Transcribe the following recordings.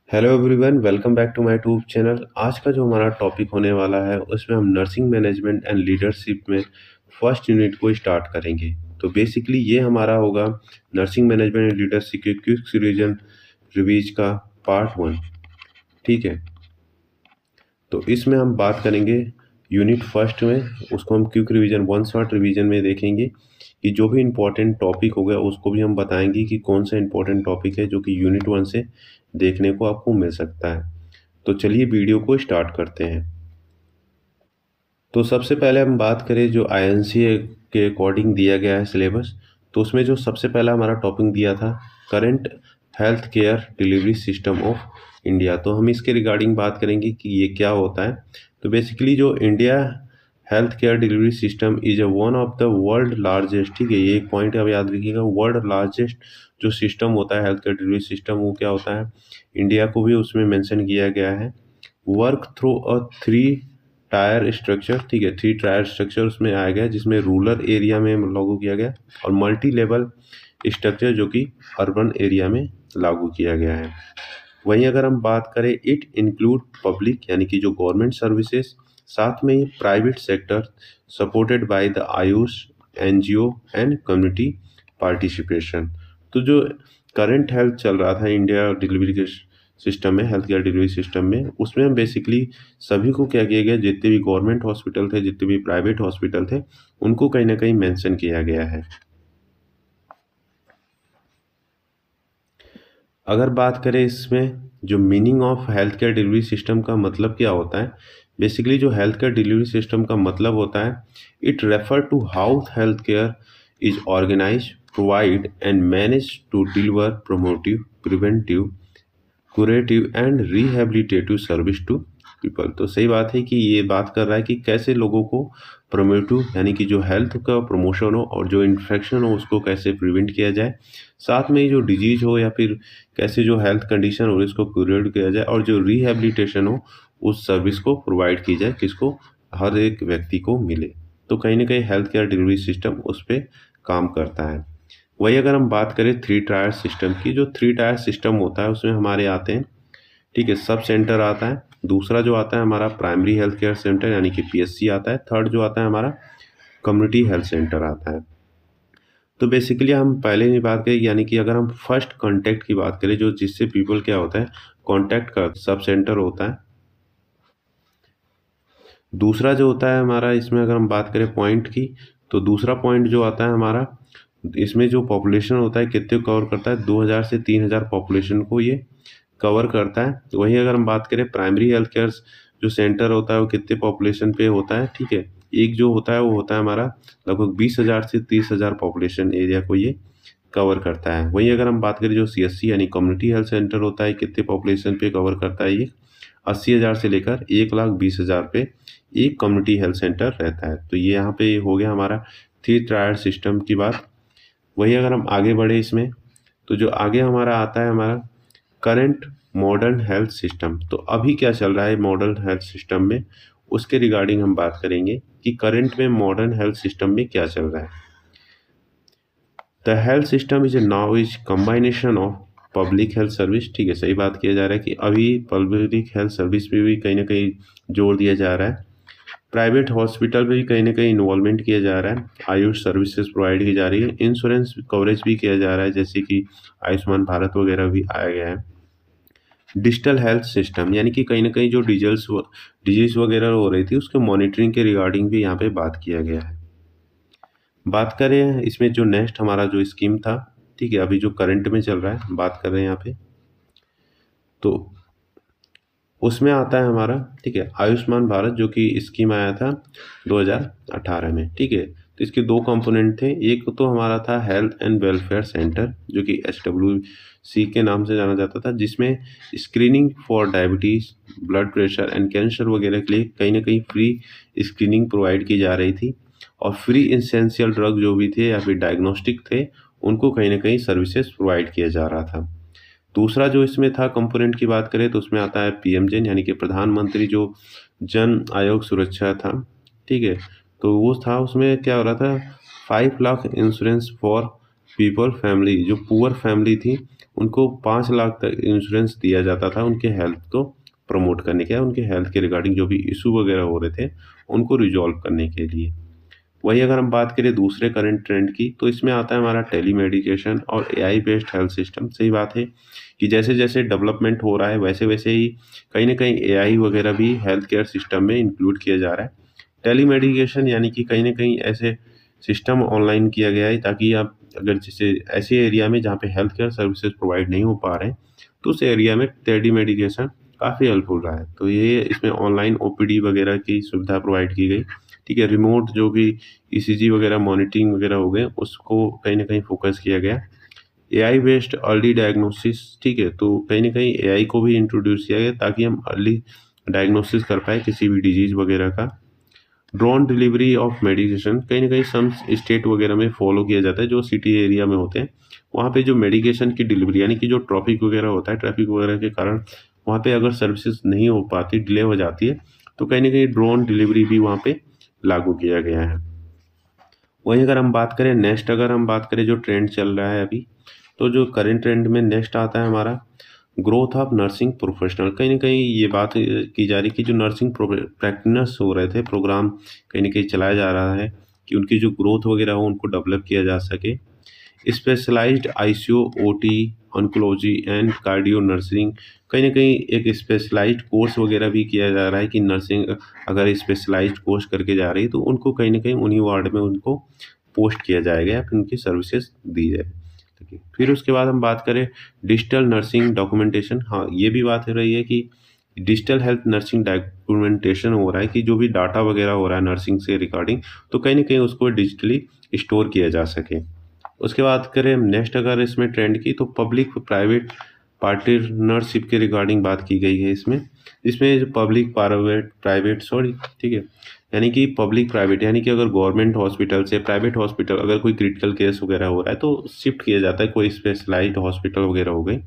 Hello everyone, welcome back to my YouTube channel. आज का जो हमारा टॉपिक होने वाला है उसमें हम नर्सिंग मैनेजमेंट एंड लीडरशिप में फर्स्ट यूनिट को स्टार्ट करेंगे। तो बेसिकली ये हमारा होगा नर्सिंग मैनेजमेंट एंड लीडरशिप के क्विक रिवीज का पार्ट 1। ठीक है, तो इसमें हम बात करेंगे यूनिट फर्स्ट में। उसको हम quick revision, one shot revision में देखेंगे कि जो भी इम्पोर्टेंट टॉपिक हो गया उसको भी हम बताएंगे कि कौन सा इम्पोर्टेंट टॉपिक है जो कि यूनिट 1 से देखने को आपको मिल सकता है। तो चलिए वीडियो को स्टार्ट करते हैं। तो सबसे पहले हम बात करें जो आईएनसीए के अकॉर्डिंग दिया गया है सिलेबस, तो उसमें जो सबसे पहला हमारा टॉपिक दिया था current health care delivery system of India. तो हम इसके रिगार्डिंग बात करेंगे कि ये क्या होता है। तो बेसिकली जो India health care delivery system is a one of the world largest, ठीक है, ये एक पॉइंट अब याद रखिएगा, वर्ल्ड लार्जेस्ट जो सिस्टम होता है हेल्थ केयर डिलीवरी सिस्टम वो क्या होता है, इंडिया को भी उसमें मेंशन किया गया है। Work through a three tier structure, ठीक है, थ्री टायर स्ट्रक्चर उसमें आया गया जिसमें रूरल एरिया में लागू किया गया और मल्टी लेवल स्ट्रक्चर जो कि अर्बन एरिया में लागू किया गया है। वहीं अगर हम बात करें इट इंक्लूड पब्लिक यानी कि जो गवर्नमेंट सर्विसेज, साथ में ही private sector supported by the AYUSH NGO and community participation. तो जो करंट हेल्थ चल रहा था इंडिया डिलीवरी के सिस्टम में, हेल्थ केयर डिलीवरी सिस्टम में, उसमें हम बेसिकली सभी को क्या किया गया, जितने भी गवर्नमेंट हॉस्पिटल थे, जितने भी प्राइवेट हॉस्पिटल थे, उनको कहीं ना कहीं मेंशन किया गया है। अगर बात करें इसमें जो meaning of health care delivery system का मतलब क्या होता है, बेसिकली जो हेल्थ केयर डिलीवरी सिस्टम का मतलब होता है it refer to how health care is organize, provide and manage to deliver promotive, preventive, curative and rehabilitative service to people. तो सही बात है कि ये बात कर रहा है कि कैसे लोगों को प्रोमोटिव यानी कि जो हेल्थ का प्रमोशन हो और जो इन्फेक्शन हो उसको कैसे प्रिवेंट किया जाए, साथ में जो डिजीज हो या फिर कैसे जो हेल्थ कंडीशन हो इसको क्यूरेट किया जाए, और जो रिहेबिलिटेशन हो उस सर्विस को प्रोवाइड की जाए, किसको, हर एक व्यक्ति को मिले। तो कहीं ना कहीं हेल्थ केयर डिलीवरी सिस्टम उस पर काम करता है। वही अगर हम बात करें थ्री टायर सिस्टम की, जो थ्री टायर सिस्टम होता है उसमें हमारे आते हैं, ठीक है, सब सेंटर आता है, दूसरा जो आता है हमारा प्राइमरी हेल्थ केयर सेंटर यानी कि पीएचसी आता है, थर्ड जो आता है हमारा कम्युनिटी हेल्थ सेंटर आता है। तो बेसिकली हम पहले ही बात करें यानी कि अगर हम फर्स्ट कांटेक्ट की बात करें, जो जिससे पीपल क्या होता है कांटेक्ट का सब सेंटर होता है। दूसरा जो होता है हमारा इसमें अगर हम बात करें पॉइंट की, तो दूसरा पॉइंट जो आता है हमारा, इसमें जो पॉपुलेशन होता है कितने कवर करता है, 2000 से 3000 पॉपुलेशन को ये कवर करता है। वहीं अगर हम बात करें प्राइमरी हेल्थ केयर जो सेंटर होता है वो कितने पॉपुलेशन पे होता है, ठीक है, एक जो होता है वो होता है हमारा लगभग 20,000 से 30,000 पॉपुलेशन एरिया को ये कवर करता है। वहीं अगर हम बात करें जो सीएससी यानी कम्युनिटी हेल्थ सेंटर होता है कितने पॉपुलेशन पे कवर करता है, ये 80,000 से लेकर 1,20,000 पे एक कम्युनिटी हेल्थ सेंटर रहता है। तो ये यहाँ पे हो गया हमारा थ्री टायर सिस्टम की बात। वही अगर हम आगे बढ़े इसमें, तो जो आगे हमारा आता है हमारा करंट मॉडर्न हेल्थ सिस्टम। तो अभी क्या चल रहा है मॉडर्न हेल्थ सिस्टम में, उसके रिगार्डिंग हम बात करेंगे कि करंट में मॉडर्न हेल्थ सिस्टम में क्या चल रहा है। The health system is now is combination of public health service, ठीक है, सही बात किया जा रहा है कि अभी पब्लिक हेल्थ सर्विस पे भी कहीं ना कहीं जोर दिया जा रहा है, प्राइवेट हॉस्पिटल में भी कहीं ना कहीं इन्वॉल्वमेंट किया जा रहा है, आयुष सर्विसेज प्रोवाइड की जा रही है, इंश्योरेंस कवरेज भी किया जा रहा है जैसे कि आयुष्मान भारत वगैरह भी आया गया है। डिजिटल हेल्थ सिस्टम यानी कि कहीं ना कहीं जो डिजीज वगैरह हो रही थी उसके मॉनिटरिंग के रिगार्डिंग भी यहाँ पे बात किया गया है। बात करें इसमें जो नेक्स्ट हमारा जो स्कीम था, ठीक है, अभी जो करंट में चल रहा है बात कर रहे हैं यहाँ पे, तो उसमें आता है हमारा, ठीक है, आयुष्मान भारत जो कि स्कीम आया था 2018 में, ठीक है। तो इसके दो कंपोनेंट थे, एक तो हमारा था हेल्थ एंड वेलफेयर सेंटर जो कि HWC के नाम से जाना जाता था, जिसमें screening for diabetes, blood pressure and cancer वगैरह के लिए कहीं ना कहीं फ्री स्क्रीनिंग प्रोवाइड की जा रही थी, और फ्री इंसेंशियल ड्रग जो भी थे या फिर डायग्नोस्टिक थे उनको कहीं ना कहीं सर्विसेज प्रोवाइड किया जा रहा था। दूसरा जो इसमें था कंपोनेंट की बात करें तो उसमें आता है पीएमजेन यानी कि प्रधानमंत्री जो जन आयोग सुरक्षा था, ठीक है। तो वो था उसमें क्या हो रहा था, 5 lakh insurance for people family, जो पुअर फैमिली थी, उनको 5 लाख तक इंश्योरेंस दिया जाता था उनके हेल्थ को प्रमोट करने के, उनके हेल्थ के रिगार्डिंग जो भी इशू वगैरह हो रहे थे उनको रिजॉल्व करने के लिए। वही अगर हम बात करें दूसरे करंट ट्रेंड की, तो इसमें आता है हमारा टेलीमेडिकेशन और एआई बेस्ड हेल्थ सिस्टम। सही बात है कि जैसे जैसे डेवलपमेंट हो रहा है वैसे वैसे ही कहीं ना कहीं एआई वगैरह भी हेल्थ केयर सिस्टम में इंक्लूड किया जा रहा है। टेलीमेडिकेशन यानी कि कहीं ना कहीं ऐसे सिस्टम ऑनलाइन किया गया है ताकि आप अगर जैसे ऐसे एरिया में जहाँ पे हेल्थ केयर सर्विसेज प्रोवाइड नहीं हो पा रहे हैं, तो उस एरिया में टेलीमेडिकेशन काफ़ी हेल्पफुल रहा है। तो ये इसमें ऑनलाइन ओपीडी वगैरह की सुविधा प्रोवाइड की गई। ठीक है, रिमोट जो भी ईसीजी वगैरह मॉनिटरिंग वगैरह हो गए उसको कहीं ना कहीं फोकस किया गया। एआई बेस्ड अर्ली डायग्नोसिस, ठीक है, तो कहीं ना कहीं एआई को भी इंट्रोड्यूस किया गया ताकि हम अर्ली डायग्नोसिस कर पाए किसी भी डिजीज वगैरह का। ड्रोन डिलीवरी ऑफ मेडिकेशन कहीं ना कहीं सम स्टेट वगैरह में फॉलो किया जाता है, जो सिटी एरिया में होते हैं वहाँ पे जो मेडिकेशन की डिलीवरी यानी कि जो ट्रैफिक वगैरह होता है, ट्रैफिक वगैरह के कारण वहाँ पे अगर सर्विसेज नहीं हो पाती, डिले हो जाती है, तो कहीं ना कहीं ड्रोन डिलीवरी भी वहाँ पे लागू किया गया है। वहीं अगर हम बात करें नेक्स्ट, अगर हम बात करें जो ट्रेंड चल रहा है अभी, तो जो करेंट ट्रेंड में नेक्स्ट आता है हमारा ग्रोथ ऑफ नर्सिंग प्रोफेशनल। कहीं ना कहीं ये बात की जा रही कि जो नर्सिंग प्रैक्टिनर्स हो रहे थे, प्रोग्राम कहीं ना कहीं चलाया जा रहा है कि उनकी जो ग्रोथ वगैरह हो उनको डेवलप किया जा सके। Specialized ICU, OT, oncology and cardio nursing, कहीं ना कहीं एक स्पेशलाइज्ड कोर्स वगैरह भी किया जा रहा है कि नर्सिंग अगर स्पेशलाइज्ड कोर्स करके जा रही है तो उनको कहीं ना कहीं उन्हीं वार्ड में उनको पोस्ट किया जाएगा या फिर उनकी सर्विसेज दी जाए। ठीक है, फिर उसके बाद हम बात करें डिजिटल नर्सिंग डॉक्यूमेंटेशन। हाँ, ये भी बात हो रही है कि डिजिटल हेल्थ नर्सिंग डॉक्यूमेंटेशन हो रहा है कि जो भी डाटा वगैरह हो रहा है नर्सिंग से रिगार्डिंग, तो कहीं ना कहीं उसको डिजिटली स्टोर किया जा सके। उसके बाद करें नेक्स्ट अगर इसमें ट्रेंड की, तो पब्लिक प्राइवेट पार्टनरशिप के रिगार्डिंग बात की गई है इसमें। इसमें जो पब्लिक प्राइवेट प्राइवेट सॉरी ठीक है, यानी कि पब्लिक प्राइवेट यानी कि अगर गवर्नमेंट हॉस्पिटल से प्राइवेट हॉस्पिटल अगर कोई क्रिटिकल केस वगैरह हो रहा है तो शिफ्ट किया जाता है, कोई स्पेशलाइज्ड हॉस्पिटल वगैरह हो गई,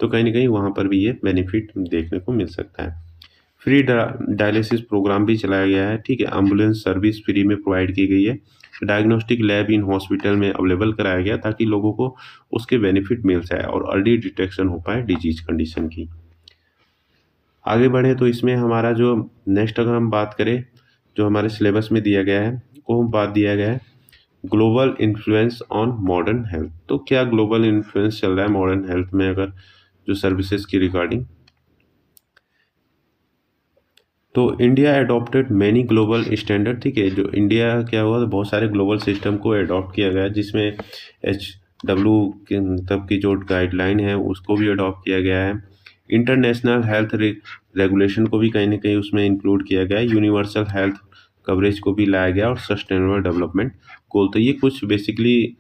तो कहीं ना कहीं वहाँ पर भी ये बेनिफिट देखने को मिल सकता है। फ्री डायलिसिस प्रोग्राम भी चलाया गया है। ठीक है, एम्बुलेंस सर्विस फ्री में प्रोवाइड की गई है। डायग्नोस्टिक लैब इन हॉस्पिटल में अवेलेबल कराया गया ताकि लोगों को उसके बेनिफिट मिल जाए और अर्ली डिटेक्शन हो पाए डिजीज कंडीशन की। आगे बढ़े तो इसमें हमारा जो नेक्स्ट अगर हम बात करें, जो हमारे सिलेबस में दिया गया है वो बात दिया गया है global influence on modern health. तो क्या ग्लोबल इन्फ्लुएंस चल रहा है मॉडर्न हेल्थ में अगर जो सर्विसेज की रिगार्डिंग, तो India adopted many global standard. ठीक है, जो इंडिया क्या हुआ तो बहुत सारे ग्लोबल सिस्टम को एडॉप्ट किया गया जिसमें HW तब की जो गाइडलाइन है उसको भी अडॉप्ट किया गया है। इंटरनेशनल हेल्थ रेगुलेशन को भी कहीं ना कहीं उसमें इंक्लूड किया गया है। यूनिवर्सल हेल्थ कवरेज को भी लाया गया और सस्टेनेबल डेवलपमेंट गोल। तो ये कुछ बेसिकली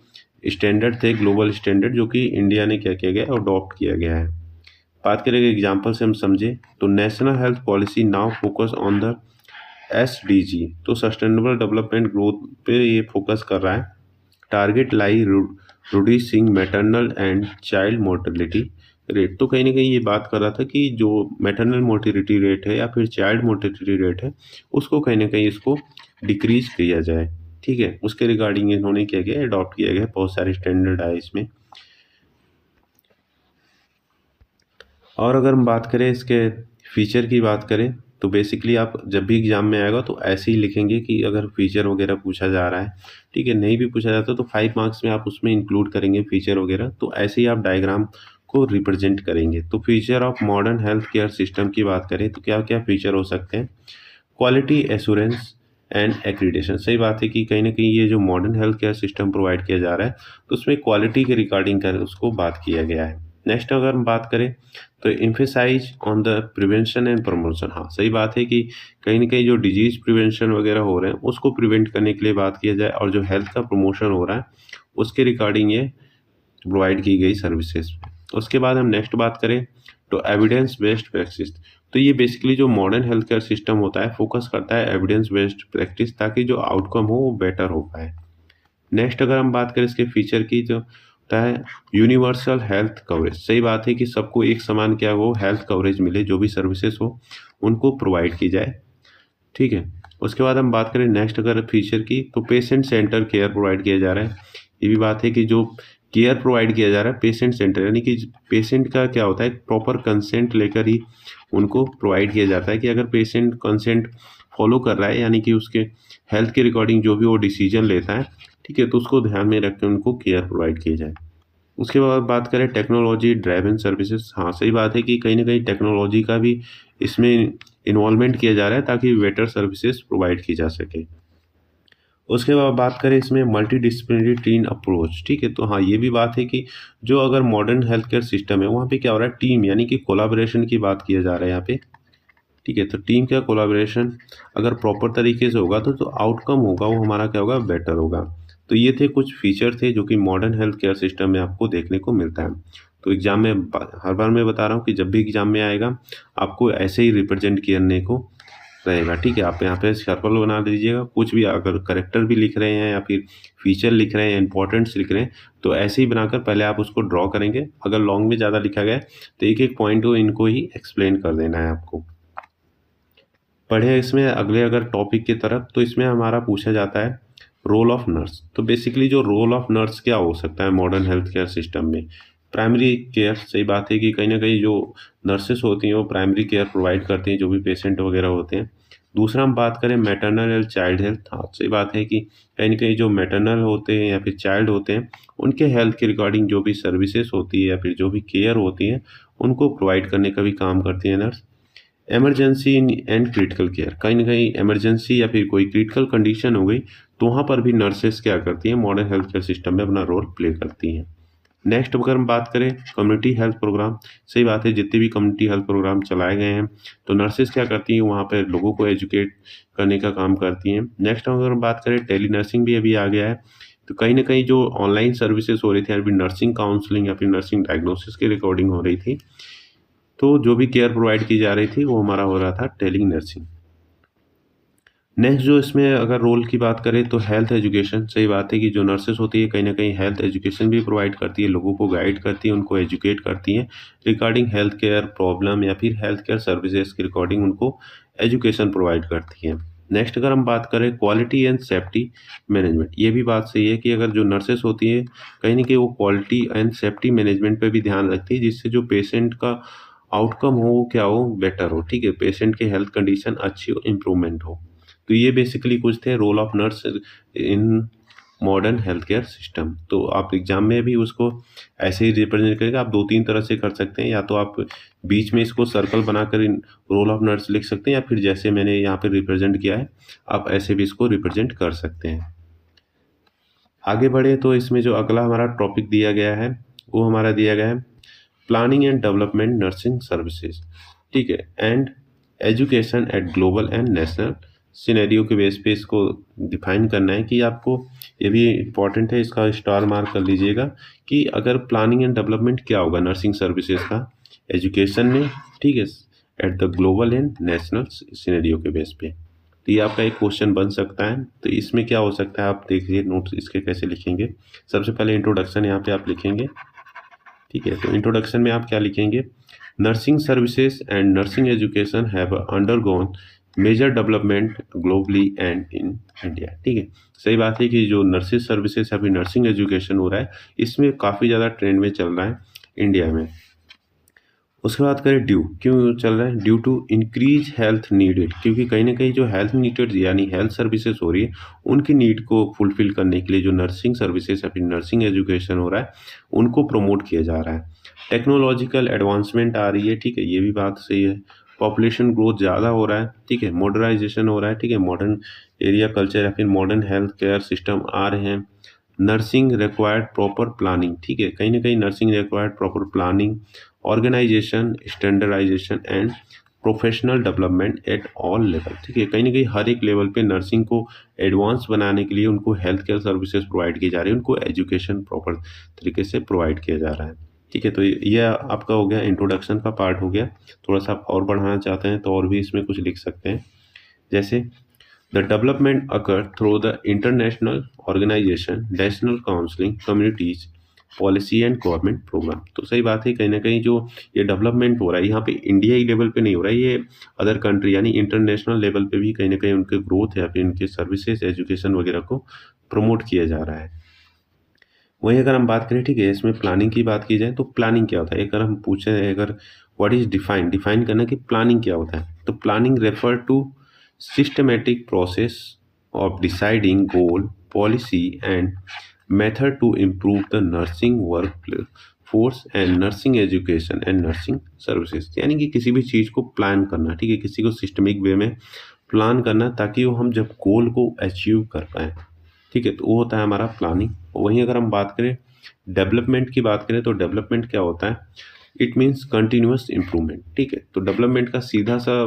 स्टैंडर्ड थे, ग्लोबल स्टैंडर्ड, जो कि इंडिया ने क्या किया गया अडॉप्ट किया गया है। बात करें एग्जाम्पल से हम समझे तो national health policy now focus on the SDG, तो सस्टेनेबल डेवलपमेंट ग्रोथ पे ये फोकस कर रहा है। Target lie reducing maternal and child mortality rate, तो कहीं ना कहीं ये बात कर रहा था कि जो मैटरनल मोर्टिलिटी रेट है या फिर चाइल्ड मोर्टिलिटी रेट है उसको कहीं ना कहीं इसको डिक्रीज किया जाए। ठीक है, उसके रिगार्डिंग इन्होंने क्या किया अडॉप्ट किया गया, बहुत सारे स्टैंडर्ड आए इसमें। और अगर हम बात करें इसके फीचर की बात करें, तो बेसिकली आप जब भी एग्जाम में आएगा तो ऐसे ही लिखेंगे कि अगर फीचर वगैरह पूछा जा रहा है, ठीक है, नहीं भी पूछा जाता तो 5 मार्क्स में आप उसमें इंक्लूड करेंगे फीचर वगैरह, तो ऐसे ही आप डायग्राम को रिप्रेजेंट करेंगे। तो feature of modern health care system की बात करें तो क्या क्या फीचर हो सकते हैं। क्वालिटी एश्योरेंस एंड एक्रीडेशन, सही बात है कि कहीं ना कहीं ये जो modern health care system provide किया जा रहा है तो उसमें क्वालिटी के रिगार्डिंग कर उसको बात किया गया है। नेक्स्ट अगर हम बात करें तो emphasize on the prevention and promotion. हाँ, सही बात है कि कहीं ना कहीं जो डिजीज प्रिवेंशन वगैरह हो रहे हैं उसको प्रिवेंट करने के लिए बात किया जाए और जो हेल्थ का प्रमोशन हो रहा है उसके रिगार्डिंग ये प्रोवाइड की गई सर्विसेज। उसके बाद हम नेक्स्ट बात करें तो एविडेंस बेस्ड प्रैक्टिस, तो ये बेसिकली जो मॉडर्न हेल्थ केयर सिस्टम होता है फोकस करता है एविडेंस बेस्ड प्रैक्टिस ताकि जो आउटकम हो वो बेटर हो पाए। नेक्स्ट अगर हम बात करें इसके फीचर की तो होता है यूनिवर्सल हेल्थ कवरेज, सही बात है कि सबको एक समान क्या हो हेल्थ कवरेज मिले, जो भी सर्विसेज हो उनको प्रोवाइड की जाए। ठीक है, उसके बाद हम बात करें नेक्स्ट अगर फीचर की तो पेशेंट सेंटर केयर प्रोवाइड किया जा रहा है। ये भी बात है कि जो केयर प्रोवाइड किया जा रहा है पेशेंट सेंटर, यानी कि पेशेंट का क्या होता है प्रॉपर कंसेंट लेकर ही उनको प्रोवाइड किया जाता है कि अगर पेशेंट कंसेंट फॉलो कर रहा है, यानी कि उसके हेल्थ के रिकॉर्डिंग जो भी वो डिसीजन लेता है, ठीक है, तो उसको ध्यान में रख के उनको केयर प्रोवाइड की जाए। उसके बाद बात करें टेक्नोलॉजी ड्राइवन सर्विसेज, हाँ सही बात है कि कहीं ना कहीं टेक्नोलॉजी का भी इसमें इन्वॉल्वमेंट किया जा रहा है ताकि बेटर सर्विसेज प्रोवाइड की जा सके। उसके बाद बात करें इसमें मल्टी डिसिप्लिनरी टीम अप्रोच, ठीक है, तो हाँ ये भी बात है कि जो अगर मॉडर्न हेल्थ केयर सिस्टम है वहाँ पे क्या हो रहा है टीम यानी कि कोलाबोरेशन की बात किया जा रहा है यहाँ पे, ठीक है, तो टीम का कोलाबोरेशन अगर प्रॉपर तरीके से होगा तो जो आउटकम होगा वो हमारा क्या होगा बेटर होगा। तो ये थे कुछ फीचर थे जो कि मॉडर्न हेल्थ केयर सिस्टम में आपको देखने को मिलता है। तो एग्जाम में हर बार मैं बता रहा हूँ कि जब भी एग्जाम में आएगा आपको ऐसे ही रिप्रेजेंट करने को रहेगा, ठीक है, आप यहाँ पे सर्कल बना दीजिएगा, कुछ भी अगर करेक्टर भी लिख रहे हैं या फिर फीचर लिख रहे हैं, इंपॉर्टेंट्स लिख रहे हैं, तो ऐसे ही बनाकर पहले आप उसको ड्रॉ करेंगे। अगर लॉन्ग में ज़्यादा लिखा गया है तो एक एक पॉइंट को इनको ही एक्सप्लेन कर देना है आपको। पढ़े इसमें अगले अगर टॉपिक की तरफ, तो इसमें हमारा पूछा जाता है रोल ऑफ नर्स। तो बेसिकली जो रोल ऑफ नर्स क्या हो सकता है मॉडर्न हेल्थ केयर सिस्टम में, प्राइमरी केयर, सही बात है कि कहीं ना कहीं जो नर्सेस होती हैं वो प्राइमरी केयर प्रोवाइड करती हैं जो भी पेशेंट वगैरह होते हैं। दूसरा हम बात करें मैटरनल एंड चाइल्ड हेल्थ, हाँ सही बात है कि कहीं ना कहीं जो मैटरनल होते हैं या फिर चाइल्ड होते हैं उनके हेल्थ के रिगार्डिंग जो भी सर्विसेज होती है या फिर जो भी केयर होती है उनको प्रोवाइड करने का भी काम करती है nurse. Emergency and critical care, कहीं ना कहीं इमरजेंसी या फिर कोई क्रिटिकल कंडीशन हो गई तो वहाँ पर भी नर्सेस क्या करती हैं मॉडर्न हेल्थ केयर सिस्टम में अपना रोल प्ले करती हैं। नेक्स्ट अगर हम बात करें कम्युनिटी हेल्थ प्रोग्राम, सही बात है जितने भी कम्युनिटी हेल्थ प्रोग्राम चलाए गए हैं तो नर्सेस क्या करती हैं वहाँ पर लोगों को एजुकेट करने का काम करती हैं। नेक्स्ट अगर हम बात करें टेली नर्सिंग भी अभी आ गया है, तो कहीं ना कहीं जो ऑनलाइन सर्विसेज हो रही थी अभी नर्सिंग काउंसलिंग या फिर नर्सिंग डायग्नोसिस की रिकॉर्डिंग हो रही थी, तो जो भी केयर प्रोवाइड की जा रही थी वो हमारा हो रहा था टेली नर्सिंग। नेक्स्ट जो इसमें अगर रोल की बात करें तो हेल्थ एजुकेशन, सही बात है कि जो नर्सेस होती है कहीं ना कहीं हेल्थ एजुकेशन भी प्रोवाइड करती है, लोगों को गाइड करती है, उनको एजुकेट करती हैं रिगार्डिंग हेल्थ केयर प्रॉब्लम या फिर हेल्थ केयर सर्विसेज के रिकॉर्डिंग उनको एजुकेशन प्रोवाइड करती हैं। नेक्स्ट अगर हम बात करें क्वालिटी एंड सेफ्टी मैनेजमेंट, ये भी बात सही है कि अगर जो नर्सेस होती हैं कहीं ना कहीं वो क्वालिटी एंड सेफ्टी मैनेजमेंट पे भी ध्यान रखती है जिससे जो पेशेंट का आउटकम हो वो क्या हो बेटर हो, ठीक है, पेशेंट की हेल्थ कंडीशन अच्छी हो, इम्प्रूवमेंट हो। तो ये बेसिकली कुछ थे role of nurse in modern health care system. तो आप एग्जाम में भी उसको ऐसे ही रिप्रेजेंट करेंगे, आप दो तीन तरह से कर सकते हैं, या तो आप बीच में इसको सर्कल बनाकर इन रोल ऑफ नर्स लिख सकते हैं या फिर जैसे मैंने यहाँ पे रिप्रेजेंट किया है आप ऐसे भी इसको रिप्रेजेंट कर सकते हैं। आगे बढ़े तो इसमें जो अगला हमारा टॉपिक दिया गया है वो हमारा दिया गया है planning and development nursing services, ठीक है, and education at global and national scenario के बेस पे इसको डिफाइन करना है कि आपको, ये भी इम्पॉर्टेंट है, इसका स्टार मार्क कर लीजिएगा कि अगर प्लानिंग एंड डेवलपमेंट क्या होगा नर्सिंग सर्विसेज का एजुकेशन में, ठीक है, at the global and national scenario के बेस पे। तो ये आपका एक क्वेश्चन बन सकता है। तो इसमें क्या हो सकता है आप देखिए नोट्स इसके कैसे लिखेंगे। सबसे पहले इंट्रोडक्शन यहाँ पे आप लिखेंगे, ठीक है, तो इंट्रोडक्शन में आप क्या लिखेंगे, nursing services and nursing education have undergone major development globally and in India, ठीक है, सही बात है कि जो नर्सिंग सर्विसेज अभी नर्सिंग एजुकेशन हो रहा है इसमें काफ़ी ज़्यादा ट्रेंड में चल रहा है इंडिया में। उसके बाद करें ड्यू क्यों चल रहा है, due to increase health needed, क्योंकि कहीं ना कहीं जो हेल्थ नीडेड यानी हेल्थ सर्विसेज हो रही है उनकी नीड को फुलफिल करने के लिए जो नर्सिंग सर्विसेज या फिर नर्सिंग एजुकेशन हो रहा है उनको प्रमोट किया जा रहा है। टेक्नोलॉजिकल एडवांसमेंट आ रही है, ठीक है, ये भी बात सही है। पॉपुलेशन ग्रोथ ज़्यादा हो रहा है, ठीक है, मॉडर्नाइजेशन हो रहा है, ठीक है, मॉडर्न एरिया कल्चर या फिर मॉडर्न हेल्थ केयर सिस्टम आ रहे हैं। नर्सिंग रिक्वायर्ड प्रॉपर प्लानिंग, ठीक है, कहीं ना कहीं nursing required proper planning, organization, standardization and professional development at all level, ठीक है, कहीं ना कहीं हर एक लेवल पे नर्सिंग को एडवांस बनाने के लिए उनको हेल्थ केयर सर्विसेज प्रोवाइड की जा रही है, उनको एजुकेशन प्रॉपर तरीके से प्रोवाइड किया जा रहा है, ठीक है। तो ये आपका हो गया इंट्रोडक्शन का पार्ट हो गया। थोड़ा सा आप और बढ़ाना चाहते हैं तो और भी इसमें कुछ लिख सकते हैं, जैसे the development occur through the international organization national counselling communities policy and government program. तो सही बात है कहीं ना कहीं जो ये डेवलपमेंट हो रहा है यहाँ पे इंडियाई लेवल पे नहीं हो रहा है, ये अदर कंट्री यानी इंटरनेशनल लेवल पे भी कहीं ना कहीं उनके ग्रोथ या फिर उनके सर्विसेज एजुकेशन वगैरह को प्रमोट किया जा रहा है। वहीं अगर हम बात करें, ठीक है, इसमें प्लानिंग की बात की जाए तो प्लानिंग क्या होता है, अगर हम पूछें, अगर व्हाट इज डिफाइन करना कि प्लानिंग क्या होता है, तो planning refer to systematic process of deciding goal, policy and method to improve the nursing work force and nursing education and nursing services. यानी कि किसी भी चीज़ को प्लान करना, ठीक है, किसी को सिस्टमिक वे में प्लान करना ताकि वो हम जब गोल को अचीव कर पाएँ, ठीक है, तो वो होता है हमारा प्लानिंग। वहीं अगर हम बात करें डेवलपमेंट की बात करें तो डेवलपमेंट क्या होता है, इट मीन्स कंटिन्यूअस इम्प्रूवमेंट, ठीक है। तो डेवलपमेंट का सीधा सा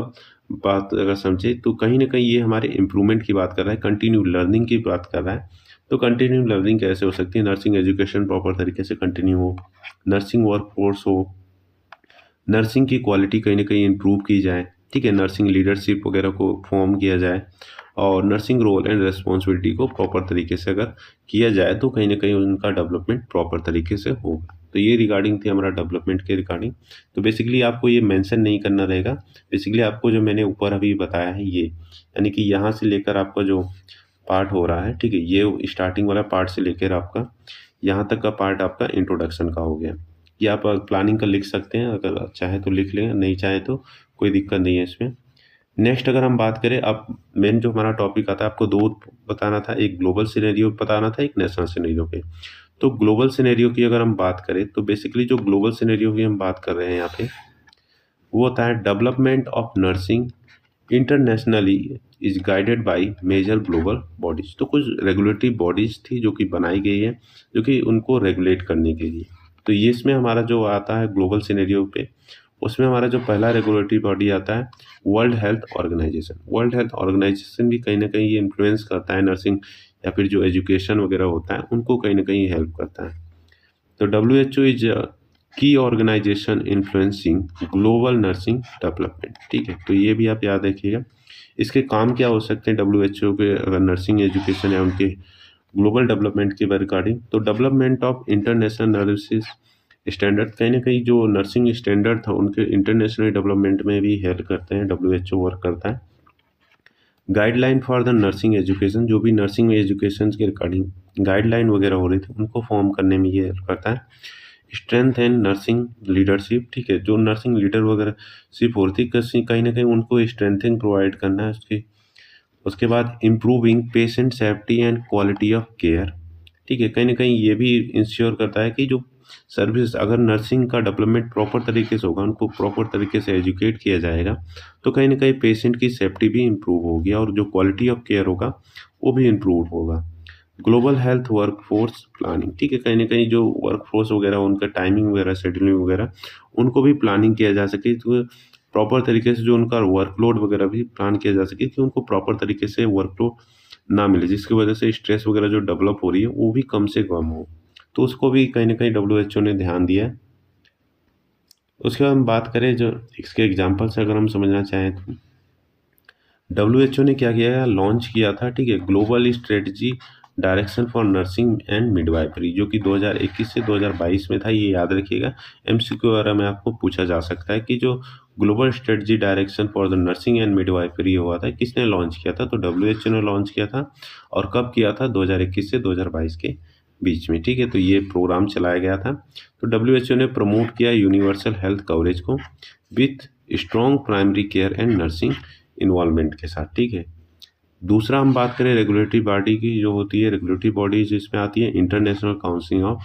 बात अगर समझे तो कहीं ना कहीं ये हमारे इम्प्रूवमेंट की बात कर रहा है, कंटिन्यू लर्निंग की बात कर रहा है। तो कंटिन्यू लर्निंग कैसे हो सकती है, नर्सिंग एजुकेशन प्रॉपर तरीके से कंटिन्यू हो, नर्सिंग वर्क फोर्स हो, नर्सिंग की क्वालिटी कहीं ना कहीं इम्प्रूव की जाए, ठीक है, नर्सिंग लीडरशिप वगैरह को फॉर्म किया जाए, और नर्सिंग रोल एंड रिस्पॉन्सिबिलिटी को प्रॉपर तरीके से अगर किया जाए तो कहीं ना कहीं उनका डेवलपमेंट प्रॉपर तरीके से होगा। तो ये रिगार्डिंग थी हमारा डेवलपमेंट के रिगार्डिंग। तो बेसिकली आपको ये मेंशन नहीं करना रहेगा, बेसिकली आपको जो मैंने ऊपर अभी बताया है ये, यानी कि यहाँ से लेकर आपका जो पार्ट हो रहा है, ठीक है, ये स्टार्टिंग वाला पार्ट से लेकर आपका यहाँ तक का पार्ट आपका इंट्रोडक्शन का हो गया। ये आप प्लानिंग का लिख सकते हैं, अगर चाहे तो लिख लें, नहीं चाहे तो कोई दिक्कत नहीं है इसमें। नेक्स्ट अगर हम बात करें, अब मेन जो हमारा टॉपिक आता है, आपको दो बताना था, एक ग्लोबल सिनेरियो बताना था, एक नेशनल सिनेरियो पे। तो ग्लोबल सिनेरियो की अगर हम बात करें तो बेसिकली जो ग्लोबल सिनेरियो की हम बात कर रहे हैं यहाँ पे, वो होता है development of nursing internationally is guided by major global bodies. तो कुछ रेगुलेटरी बॉडीज थी जो कि बनाई गई है, जो कि उनको रेगुलेट करने के लिए। तो ये इसमें हमारा जो आता है ग्लोबल सिनेरियो पे, उसमें हमारा जो पहला रेगुलेटरी बॉडी आता है world health organization. World health organization भी कहीं ना कहीं ये इन्फ्लुएंस करता है नर्सिंग या फिर जो एजुकेशन वगैरह होता है उनको कहीं ना कहीं हेल्प करता है। तो WHO is key organization influencing global nursing development, ठीक है। तो ये भी आप याद रखिएगा, इसके काम क्या हो सकते हैं WHO के अगर नर्सिंग एजुकेशन या उनके ग्लोबल डेवलपमेंट के रिगार्डिंग। तो development of international nurses standard, कहीं ना कहीं जो नर्सिंग स्टैंडर्ड था उनके इंटरनेशनल डेवलपमेंट में भी हेल्प करते हैं, WHO वर्क करता है। Guideline for the nursing education, जो भी नर्सिंग एजुकेशन के रिगार्डिंग गाइडलाइन वगैरह हो रही थी उनको फॉर्म करने में ये हेल्प करता है। स्ट्रेंथ एंड नर्सिंग लीडरशिप, ठीक है, जो नर्सिंग लीडर वगैरह सिर्फ होती कहीं ना कहीं उनको स्ट्रेंथिंग प्रोवाइड करना है उसकी। उसके बाद improving patient safety and quality of care, ठीक है, कहीं ना कहीं ये भी इंश्योर करता है कि जो सर्विस, अगर नर्सिंग का डेवलपमेंट प्रॉपर तरीके से होगा, उनको प्रॉपर तरीके से एजुकेट किया जाएगा, तो कहीं ना कहीं पेशेंट की सेफ्टी भी इम्प्रूव होगी और जो क्वालिटी ऑफ केयर होगा वो भी इम्प्रूव होगा। ग्लोबल हेल्थ वर्कफोर्स प्लानिंग, ठीक है, कहीं ना कहीं जो वर्कफोर्स वगैरह उनका टाइमिंग वगैरह शेड्यूलिंग वगैरह उनको भी प्लानिंग किया जा सके, तो प्रॉपर तरीके से जो उनका वर्कलोड वगैरह भी प्लान किया जा सके कि उनको प्रॉपर तरीके से वर्कलोड ना मिले, जिसकी वजह से स्ट्रेस वगैरह जो डेवलप हो रही है वो भी कम से कम हो। तो उसको भी कहीं ना कहीं WHO ने ध्यान दिया है। उसके बाद हम बात करें जो इसके एग्जाम्पल से अगर हम समझना चाहें तो WHO ने क्या किया है, लॉन्च किया था, ठीक है, global strategy direction for nursing and midwifery, जो कि 2021 से 2022 में था। ये याद रखिएगा, MCQ वगैरह में आपको पूछा जा सकता है कि जो global strategy direction for the nursing and midwifery हुआ था, किसने लॉन्च किया था, तो WHO ने लॉन्च किया था। और कब किया था, 2021 से 2022 के बीच में, ठीक है। तो ये प्रोग्राम चलाया गया था। तो WHO ने प्रमोट किया यूनिवर्सल हेल्थ कवरेज को with strong primary care and nursing involvement के साथ, ठीक है। दूसरा हम बात करें रेगुलेटरी बॉडी की, जो होती है रेगुलेटरी बॉडी जिसमें आती है इंटरनेशनल काउंसिल ऑफ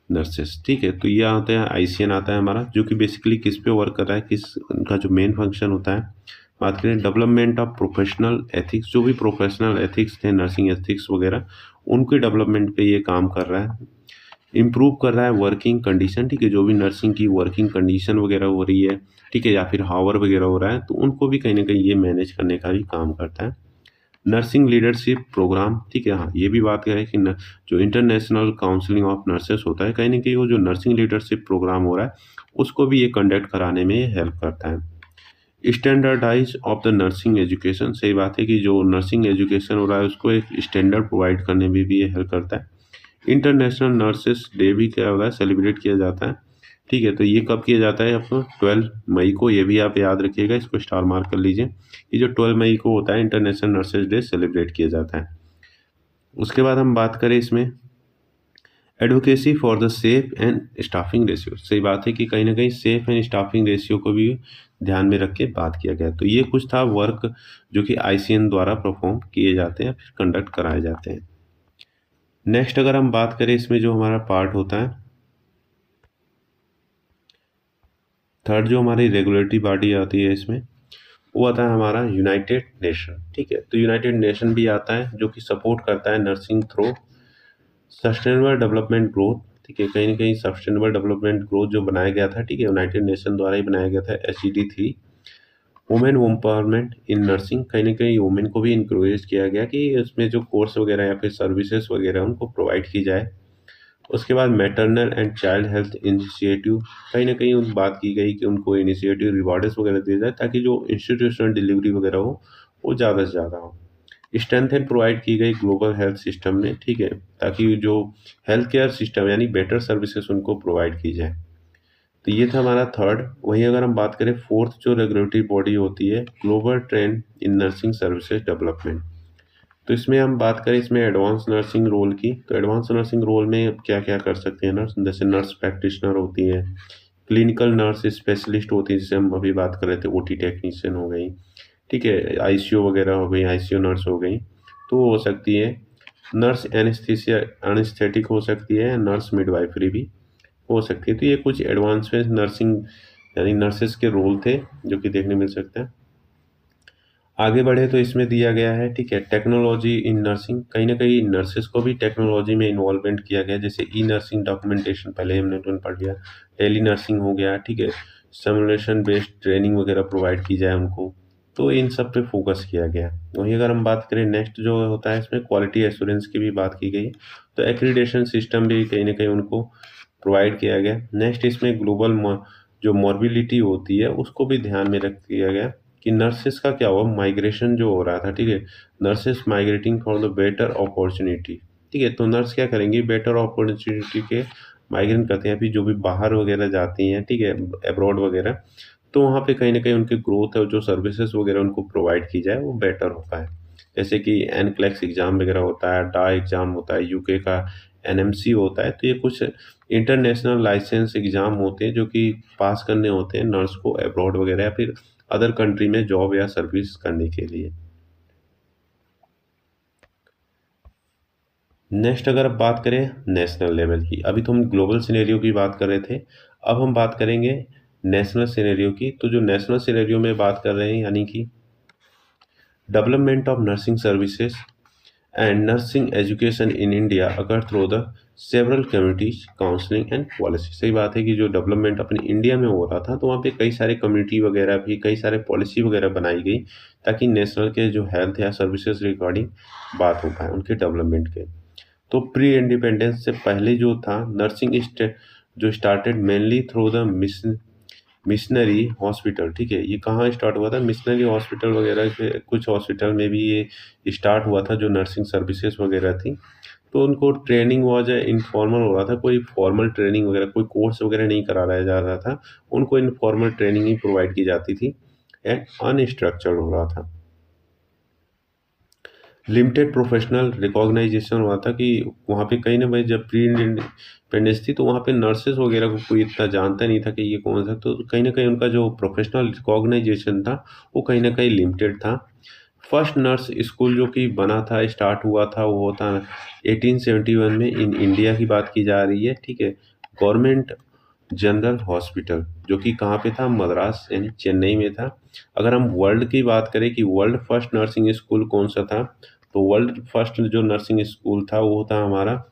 नर्सेस, ठीक है। तो ये आता है ICN आता है हमारा, जो कि बेसिकली किस पे वर्क कर रहा है, किस उनका जो मेन फंक्शन होता है। बात करें डेवलपमेंट ऑफ प्रोफेशनल एथिक्स, जो भी प्रोफेशनल एथिक्स थे, नर्सिंग एथिक्स वगैरह, उनके डेवलपमेंट पे ये काम कर रहा है। इम्प्रूव कर रहा है वर्किंग कंडीशन, ठीक है, जो भी नर्सिंग की वर्किंग कंडीशन वगैरह हो रही है, ठीक है, या फिर हावर वगैरह हो रहा है, तो उनको भी कहीं ना कहीं ये मैनेज करने का भी काम करता है। नर्सिंग लीडरशिप प्रोग्राम, ठीक है, हाँ, ये भी बात करें कि जो इंटरनेशनल काउंसिलिंग ऑफ नर्सेस होता है, कहीं ना कहीं वो जो नर्सिंग लीडरशिप प्रोग्राम हो रहा है उसको भी ये कंडक्ट कराने में हेल्प करता है। Standardize of the nursing education, सही बात है कि जो नर्सिंग एजुकेशन हो रहा है उसको एक स्टैंडर्ड प्रोवाइड करने में भी ये हेल्प करता है। इंटरनेशनल नर्सेस डे भी क्या होता है, सेलिब्रेट किया जाता है, ठीक है। तो ये कब किया जाता है, आपको 12 मई को, ये भी आप याद रखिएगा, इसको स्टार मार्क कर लीजिए। ये जो 12 मई को होता है इंटरनेशनल नर्सेस डे सेलिब्रेट किया जाता है। उसके बाद हम बात करें इसमें advocacy for the safe and staffing ratio, सही बात है कि कहीं ना कहीं सेफ एंड स्टाफिंग रेशियो को भी ध्यान में रख के बात किया गया। तो ये कुछ था वर्क जो कि आईसीएन द्वारा परफॉर्म किए जाते हैं, फिर कंडक्ट कराए जाते हैं। नेक्स्ट अगर हम बात करें इसमें जो हमारा पार्ट होता है, थर्ड जो हमारी रेगुलेटरी बॉडी आती है इसमें, वो आता है हमारा यूनाइटेड नेशन। ठीक है, तो यूनाइटेड नेशन भी आता है जो कि सपोर्ट करता है nursing through sustainable development growth. ठीक है, कहीं ना कहीं सस्टेनेबल डेवलपमेंट ग्रोथ जो बनाया गया था, ठीक है, यूनाइटेड नेशन द्वारा ही बनाया गया था, SED3। Women empowerment in nursing, कहीं ना कहीं वुमेन को भी इंक्रेज किया गया कि इसमें जो कोर्स वगैरह या फिर सर्विसेज वगैरह उनको प्रोवाइड की जाए। उसके बाद maternal and child health initiative, कहीं ना कहीं उन बात की गई कि उनको इनिशिएटिव रिवॉर्ड्स वगैरह दिए जाए ताकि जो इंस्टीट्यूशनल डिलीवरी वगैरह हो वो ज़्यादा से ज़्यादा हो। स्ट्रेंथ एंड प्रोवाइड की गई ग्लोबल हेल्थ सिस्टम में, ठीक है, ताकि जो हेल्थ केयर सिस्टम यानी बेटर सर्विसेज उनको प्रोवाइड की जाए। तो ये था हमारा थर्ड। वहीं अगर हम बात करें फोर्थ जो रेगुलेटरी बॉडी होती है, ग्लोबल ट्रेंड इन नर्सिंग सर्विसेज डेवलपमेंट। तो इसमें हम बात करें इसमें एडवांस नर्सिंग रोल की, तो एडवांस नर्सिंग रोल में क्या क्या कर सकते हैं नर्स, जैसे नर्स प्रैक्टिशनर होती है, क्लिनिकल नर्स स्पेशलिस्ट होती है जिसे हम अभी बात कर रहे थे, OT टेक्नीशियन हो गई, ठीक है, ICU वगैरह हो गई, ICU नर्स हो गई, तो वो हो सकती है। नर्स एनेस्थीसिया एनेस्थेटिक हो सकती है, नर्स मिडवाइफरी भी हो सकती है। तो ये कुछ एडवांसमेंट नर्सिंग यानी नर्सेस के रोल थे जो कि देखने मिल सकते हैं। आगे बढ़े तो इसमें दिया गया है, ठीक है, टेक्नोलॉजी इन नर्सिंग, कहीं ना कहीं नर्सेस को भी टेक्नोलॉजी में इन्वॉल्वमेंट किया गया, जैसे ई नर्सिंग डॉक्यूमेंटेशन पहले हमने तुरंत पढ़ लिया, टेली नर्सिंग हो गया, ठीक है, सिमुलेशन बेस्ड ट्रेनिंग वगैरह प्रोवाइड की जाए उनको, तो इन सब पे फोकस किया गया। वहीं अगर हम बात करें नेक्स्ट जो होता है इसमें क्वालिटी एश्योरेंस की भी बात की गई, तो एक्रीडेशन सिस्टम भी कहीं ना कहीं उनको प्रोवाइड किया गया। नेक्स्ट इसमें ग्लोबल जो मॉर्बिलिटी होती है उसको भी ध्यान में रख दिया गया कि नर्सेस का क्या हुआ, माइग्रेशन जो हो रहा था, ठीक है, nurses migrating for the better opportunity. ठीक है, तो नर्स क्या करेंगी, बेटर अपॉर्चुनिटी के माइग्रेट करते हैं, अभी जो भी बाहर वगैरह जाती हैं, ठीक है, अब्रॉड वगैरह, तो वहाँ पे कहीं ना कहीं उनकी ग्रोथ और जो सर्विसेज वगैरह उनको प्रोवाइड की जाए वो बेटर हो पाए। जैसे कि NCLEX एग्ज़ाम वगैरह होता है, डा एग्ज़ाम होता है, UK का NMC होता है, तो ये कुछ इंटरनेशनल लाइसेंस एग्ज़ाम होते हैं जो कि पास करने होते हैं नर्स को अब्रॉड वगैरह या फिर अदर कंट्री में जॉब या सर्विस करने के लिए। नेक्स्ट अगर अब बात करें नेशनल लेवल की, अभी तो हम ग्लोबल सिनेरियो की बात कर रहे थे, अब हम बात करेंगे नेशनल सिनेरियो की। तो जो नेशनल सिनेरियो में बात कर रहे हैं यानी कि development of nursing services and nursing education in India अगर through the several communities counselling and policy, सही बात है कि जो डेवलपमेंट अपने इंडिया में हो रहा था तो वहाँ पे कई सारे कम्युनिटी वगैरह भी, कई सारे पॉलिसी वगैरह बनाई गई ताकि नेशनल के जो हेल्थ या सर्विसेज रिगार्डिंग बात हो पाए उनके डेवलपमेंट के। तो प्री इंडिपेंडेंस से पहले जो था नर्सिंग जो started mainly through the missionary hospital, ठीक है, ये कहाँ स्टार्ट हुआ था, मिशनरी हॉस्पिटल वगैरह के कुछ हॉस्पिटल में भी ये स्टार्ट हुआ था जो नर्सिंग सर्विसेज वगैरह थी। तो उनको ट्रेनिंग वाज इनफॉर्मल हो रहा था, कोई फॉर्मल ट्रेनिंग वगैरह कोई कोर्स वगैरह नहीं कराया जा रहा था, उनको इनफॉर्मल ट्रेनिंग ही प्रोवाइड की जाती थी एंड अनस्ट्रक्चर्ड हो रहा था। लिमिटेड प्रोफेशनल रिकॉग्नाइजेशन हुआ था कि वहाँ पे कहीं ना भाई जब प्री इंडिपेंडेंस थी तो वहाँ पे नर्सेस वगैरह को कोई इतना जानता नहीं था कि ये कौन था, तो कहीं ना कहीं उनका जो प्रोफेशनल रिकॉग्नाइजेशन था वो कहीं ना कहीं लिमिटेड था। फर्स्ट नर्स स्कूल जो कि बना था, स्टार्ट हुआ था, वो होता 1871 में इन इंडिया की बात की जा रही है, ठीक है, गवर्नमेंट जनरल हॉस्पिटल जो कि कहाँ पे था, मद्रास यानी चेन्नई में था। अगर हम वर्ल्ड की बात करें कि वर्ल्ड फर्स्ट नर्सिंग स्कूल कौन सा था, तो वर्ल्ड फर्स्ट जो नर्सिंग स्कूल था वो था हमारा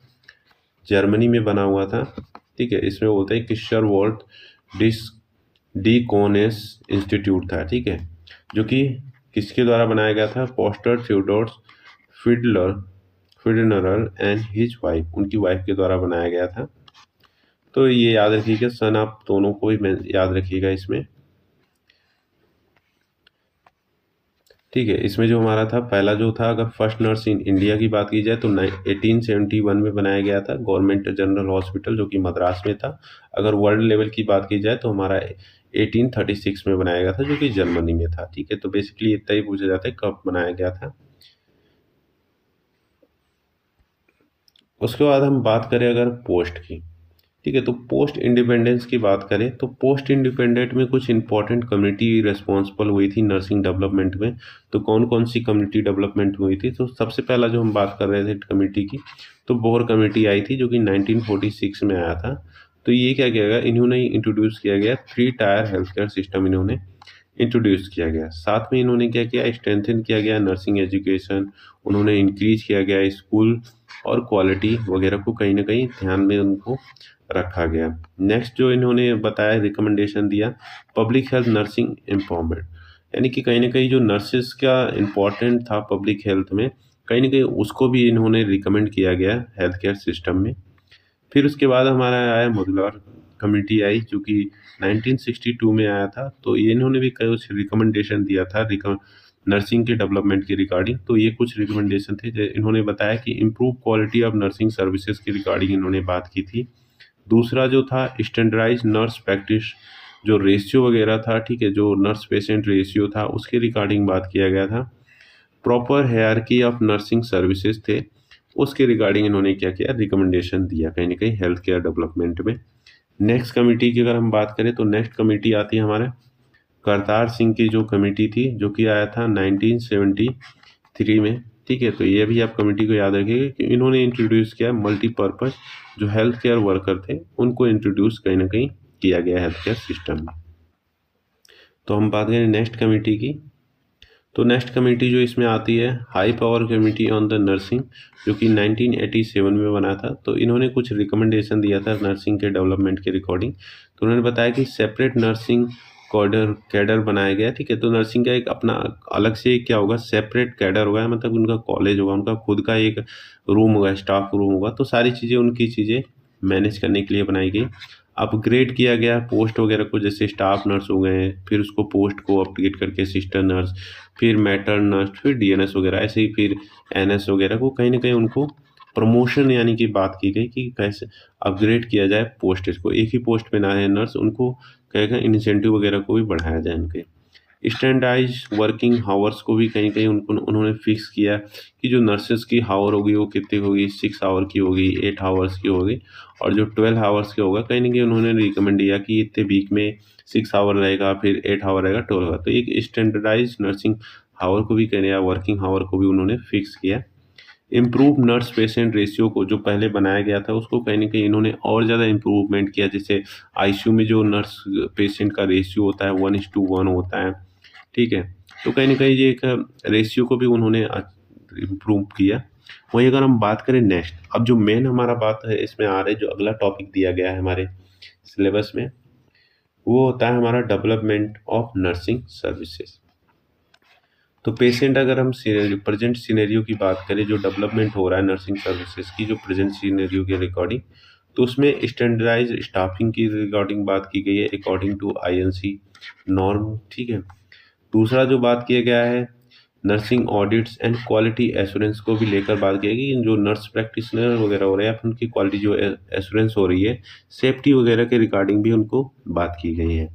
जर्मनी में बना हुआ था। ठीक है, इसमें बोलते हैं Kishore vault dish D कोनेस institute था, ठीक है, जो कि किसके द्वारा बनाया गया था, पोस्टर थियोडोर फिडलर फिडनरल एंड हिज वाइफ, उनकी वाइफ के द्वारा बनाया गया था। तो ये याद रखिएगा, सन आप दोनों को ही याद रखिएगा इसमें। ठीक है, इसमें जो हमारा था पहला जो था, अगर फर्स्ट नर्स इन इंडिया की बात की जाए तो 1871 में बनाया गया था गवर्नमेंट जनरल हॉस्पिटल जो कि मद्रास में था। अगर वर्ल्ड लेवल की बात की जाए तो हमारा 1836 में बनाया गया था जो कि जर्मनी में था। ठीक है, तो बेसिकली इतना ही पूछा जाता है कब बनाया गया था। उसके बाद हम बात करें अगर पोस्ट की, ठीक है, तो पोस्ट इंडिपेंडेंस की बात करें तो पोस्ट इंडिपेंडेंट में कुछ इंपॉर्टेंट कम्युनिटी रिस्पॉन्सिबल हुई थी नर्सिंग डेवलपमेंट में। तो कौन कौन सी कम्युनिटी डेवलपमेंट में हुई थी, तो सबसे पहला जो हम बात कर रहे थे कमेटी की, तो बोहर कमेटी आई थी जो कि 1946 में आया था। तो ये क्या किया गया, इन्होंने इंट्रोड्यूस किया गया 3 टायर हेल्थ केयर सिस्टम इन्होंने इंट्रोड्यूस किया गया। साथ में इन्होंने क्या किया, स्ट्रेंथन किया गया नर्सिंग एजुकेशन, उन्होंने इंक्रीज किया गया स्कूल और क्वालिटी वगैरह को कहीं ना कहीं ध्यान में उनको रखा गया। नेक्स्ट जो इन्होंने बताया रिकमेंडेशन दिया, पब्लिक हेल्थ नर्सिंग एम्पावरमेंट, यानी कि कहीं ना कहीं जो नर्सेस का इम्पोर्टेंट था पब्लिक हेल्थ में, कहीं ना कहीं उसको भी इन्होंने रिकमेंड किया गया हेल्थ केयर सिस्टम में। फिर उसके बाद हमारा आया मुगलर कमेटी आई जो कि 1962 में आया था। तो ये इन्होंने भी कुछ रिकमेंडेशन दिया था नर्सिंग के डेवलपमेंट के रिगार्डिंग। तो ये कुछ रिकमेंडेशन थे जो इन्होंने बताया कि improve quality of nursing services के रिगार्डिंग इन्होंने बात की थी। दूसरा जो था स्टैंडर्डाइज नर्स प्रैक्टिस, जो रेशियो वगैरह था, ठीक है, जो नर्स पेशेंट रेशियो था उसके रिगार्डिंग बात किया गया था। Proper hierarchy of nursing services थे, उसके रिगार्डिंग इन्होंने क्या किया, रिकमेंडेशन दिया कहीं ना कहीं हेल्थ केयर डेवलपमेंट में। नेक्स्ट कमेटी की अगर हम बात करें तो नेक्स्ट कमेटी आती है हमारे करतार सिंह की जो कमेटी थी जो कि आया था 1973 में, ठीक है। तो ये भी आप कमेटी को याद रखिएगा कि इन्होंने इंट्रोड्यूस किया मल्टीपर्पज, जो हेल्थ केयर वर्कर थे उनको इंट्रोड्यूस कहीं ना कहीं किया गया हेल्थ केयर सिस्टम में। तो हम बात करें नेक्स्ट कमेटी की, तो नेक्स्ट कमेटी जो इसमें आती है high power committee on the nursing, जो कि 1987 में बना था। तो इन्होंने कुछ रिकमेंडेशन दिया था नर्सिंग के डेवलपमेंट के रिकॉर्डिंग। तो उन्होंने बताया कि सेपरेट नर्सिंग कैडर बनाया गया, ठीक है। तो नर्सिंग का एक अपना अलग से क्या होगा, सेपरेट कैडर होगा, मतलब उनका कॉलेज होगा, उनका खुद का एक रूम होगा, स्टाफ रूम होगा। तो सारी चीज़ें उनकी चीज़ें मैनेज करने के लिए बनाई गई। अपग्रेड किया गया पोस्ट वगैरह को, जैसे स्टाफ नर्स हो गए, फिर उसको पोस्ट को अपग्रेड करके सिस्टर नर्स, फिर मैटर नर्स, फिर डीएनएस वगैरह, ऐसे ही फिर एनएस वगैरह को कहीं ना कहीं उनको प्रमोशन यानी कि बात की गई कि कैसे अपग्रेड किया जाए पोस्ट को, एक ही पोस्ट पे ना रहे नर्स, उनको कहेगा इंसेंटिव वगैरह को भी बढ़ाया जाए उनके। स्टैंडर्डाइज वर्किंग हावर्स को भी कहीं कहीं उनको उन्होंने फिक्स किया कि जो नर्सेस की हावर होगी वो कितनी होगी, 6 आवर की होगी, 8 आवर्स की होगी, और जो 12 आवर्स की होगा कहीं ना कहीं उन्होंने रिकमेंड किया कि इतने वीक में 6 आवर रहेगा, फिर 8 आवर रहेगा, 12 आवर। तो एक स्टैंडर्डाइज नर्सिंग हावर को भी कहने या वर्किंग हावर को भी उन्होंने फिक्स किया। इम्प्रूव नर्स पेशेंट रेशियो को जो पहले बनाया गया था उसको कहीं ना कहीं इन्होंने और ज़्यादा इम्प्रूवमेंट किया। जैसे आईसीयू में जो नर्स पेशेंट का रेशियो होता है 1:1 होता है, ठीक है। तो कहीं न कहीं ये एक रेशियो को भी उन्होंने इम्प्रूव किया। वहीं अगर हम बात करें नेक्स्ट, अब जो मेन हमारा बात है इसमें आ रहा है, जो अगला टॉपिक दिया गया है हमारे सिलेबस में, वो होता है हमारा डेवलपमेंट ऑफ नर्सिंग सर्विसेज। तो पेशेंट अगर हम प्रेजेंट सिनेरियो की बात करें, जो डेवलपमेंट हो रहा है नर्सिंग सर्विसेज की, जो प्रेजेंट सिनेरियो के रिकॉर्डिंग, तो उसमें स्टैंडर्डाइज स्टाफिंग की रिगार्डिंग बात की गई है अकॉर्डिंग टू आईएनसी नॉर्म, ठीक है। दूसरा जो बात किया गया है nursing audits and quality assurance को भी लेकर बात की गई कि जो नर्स प्रैक्टिशनर वगैरह हो रहे हैं उनकी क्वालिटी जो एश्योरेंस हो रही है, सेफ्टी वगैरह के रिगार्डिंग भी उनको बात की गई है।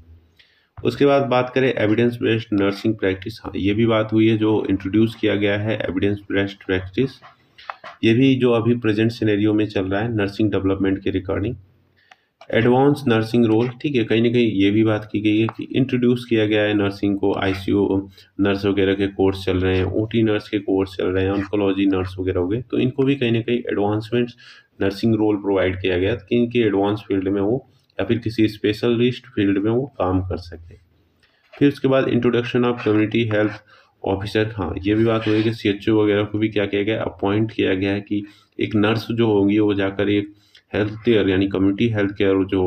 उसके बाद बात करें एविडेंस बेस्ड नर्सिंग प्रैक्टिस, हाँ ये भी बात हुई है, जो इंट्रोड्यूस किया गया है एविडेंस बेस्ड प्रैक्टिस, ये भी जो अभी प्रेजेंट सिनेरियो में चल रहा है नर्सिंग डेवलपमेंट के रिगार्डिंग। एडवांस नर्सिंग रोल, ठीक है, कहीं ना कहीं ये भी बात की गई है कि इंट्रोड्यूस किया गया है नर्सिंग को, आईसीयू नर्स वगैरह के कोर्स चल रहे हैं, ओटी नर्स के कोर्स चल रहे हैं, ऑन्कोलॉजी नर्स वगैरह हो गए, तो इनको भी कहीं ना कहीं एडवांसमेंट नर्सिंग रोल प्रोवाइड किया गया कि इनके एडवांस फील्ड में वो या फिर किसी स्पेशलिस्ट फील्ड में वो काम कर सके। फिर उसके बाद introduction of community health officer, हाँ ये भी बात हुई कि सीएचओ वगैरह को भी क्या किया गया, अपॉइंट किया गया है कि एक नर्स जो होगी वो जाकर एक हेल्थ केयर यानी कम्युनिटी हेल्थ केयर जो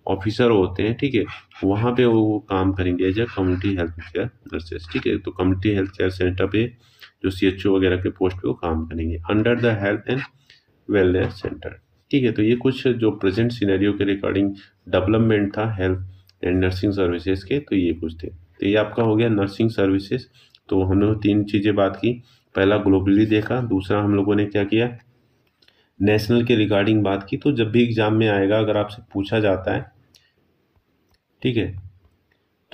ऑफिसर होते हैं, ठीक है, वहाँ पे वो काम करेंगे as a community health care nurses, ठीक है। तो कम्युनिटी हेल्थ केयर सेंटर पे जो सीएचओ वगैरह के पोस्ट पे वो काम करेंगे under the health and wellness centre, ठीक है। तो ये कुछ जो प्रेजेंट सिनेरियो के रिगार्डिंग डेवलपमेंट था हेल्थ एंड नर्सिंग सर्विसेज के, तो ये कुछ थे। तो ये आपका हो गया नर्सिंग सर्विसेज। तो हम लोग 3 चीज़ें बात की, पहला ग्लोबली देखा, दूसरा हम लोगों ने क्या किया, नेशनल के रिगार्डिंग बात की। तो जब भी एग्जाम में आएगा अगर आपसे पूछा जाता है, ठीक है,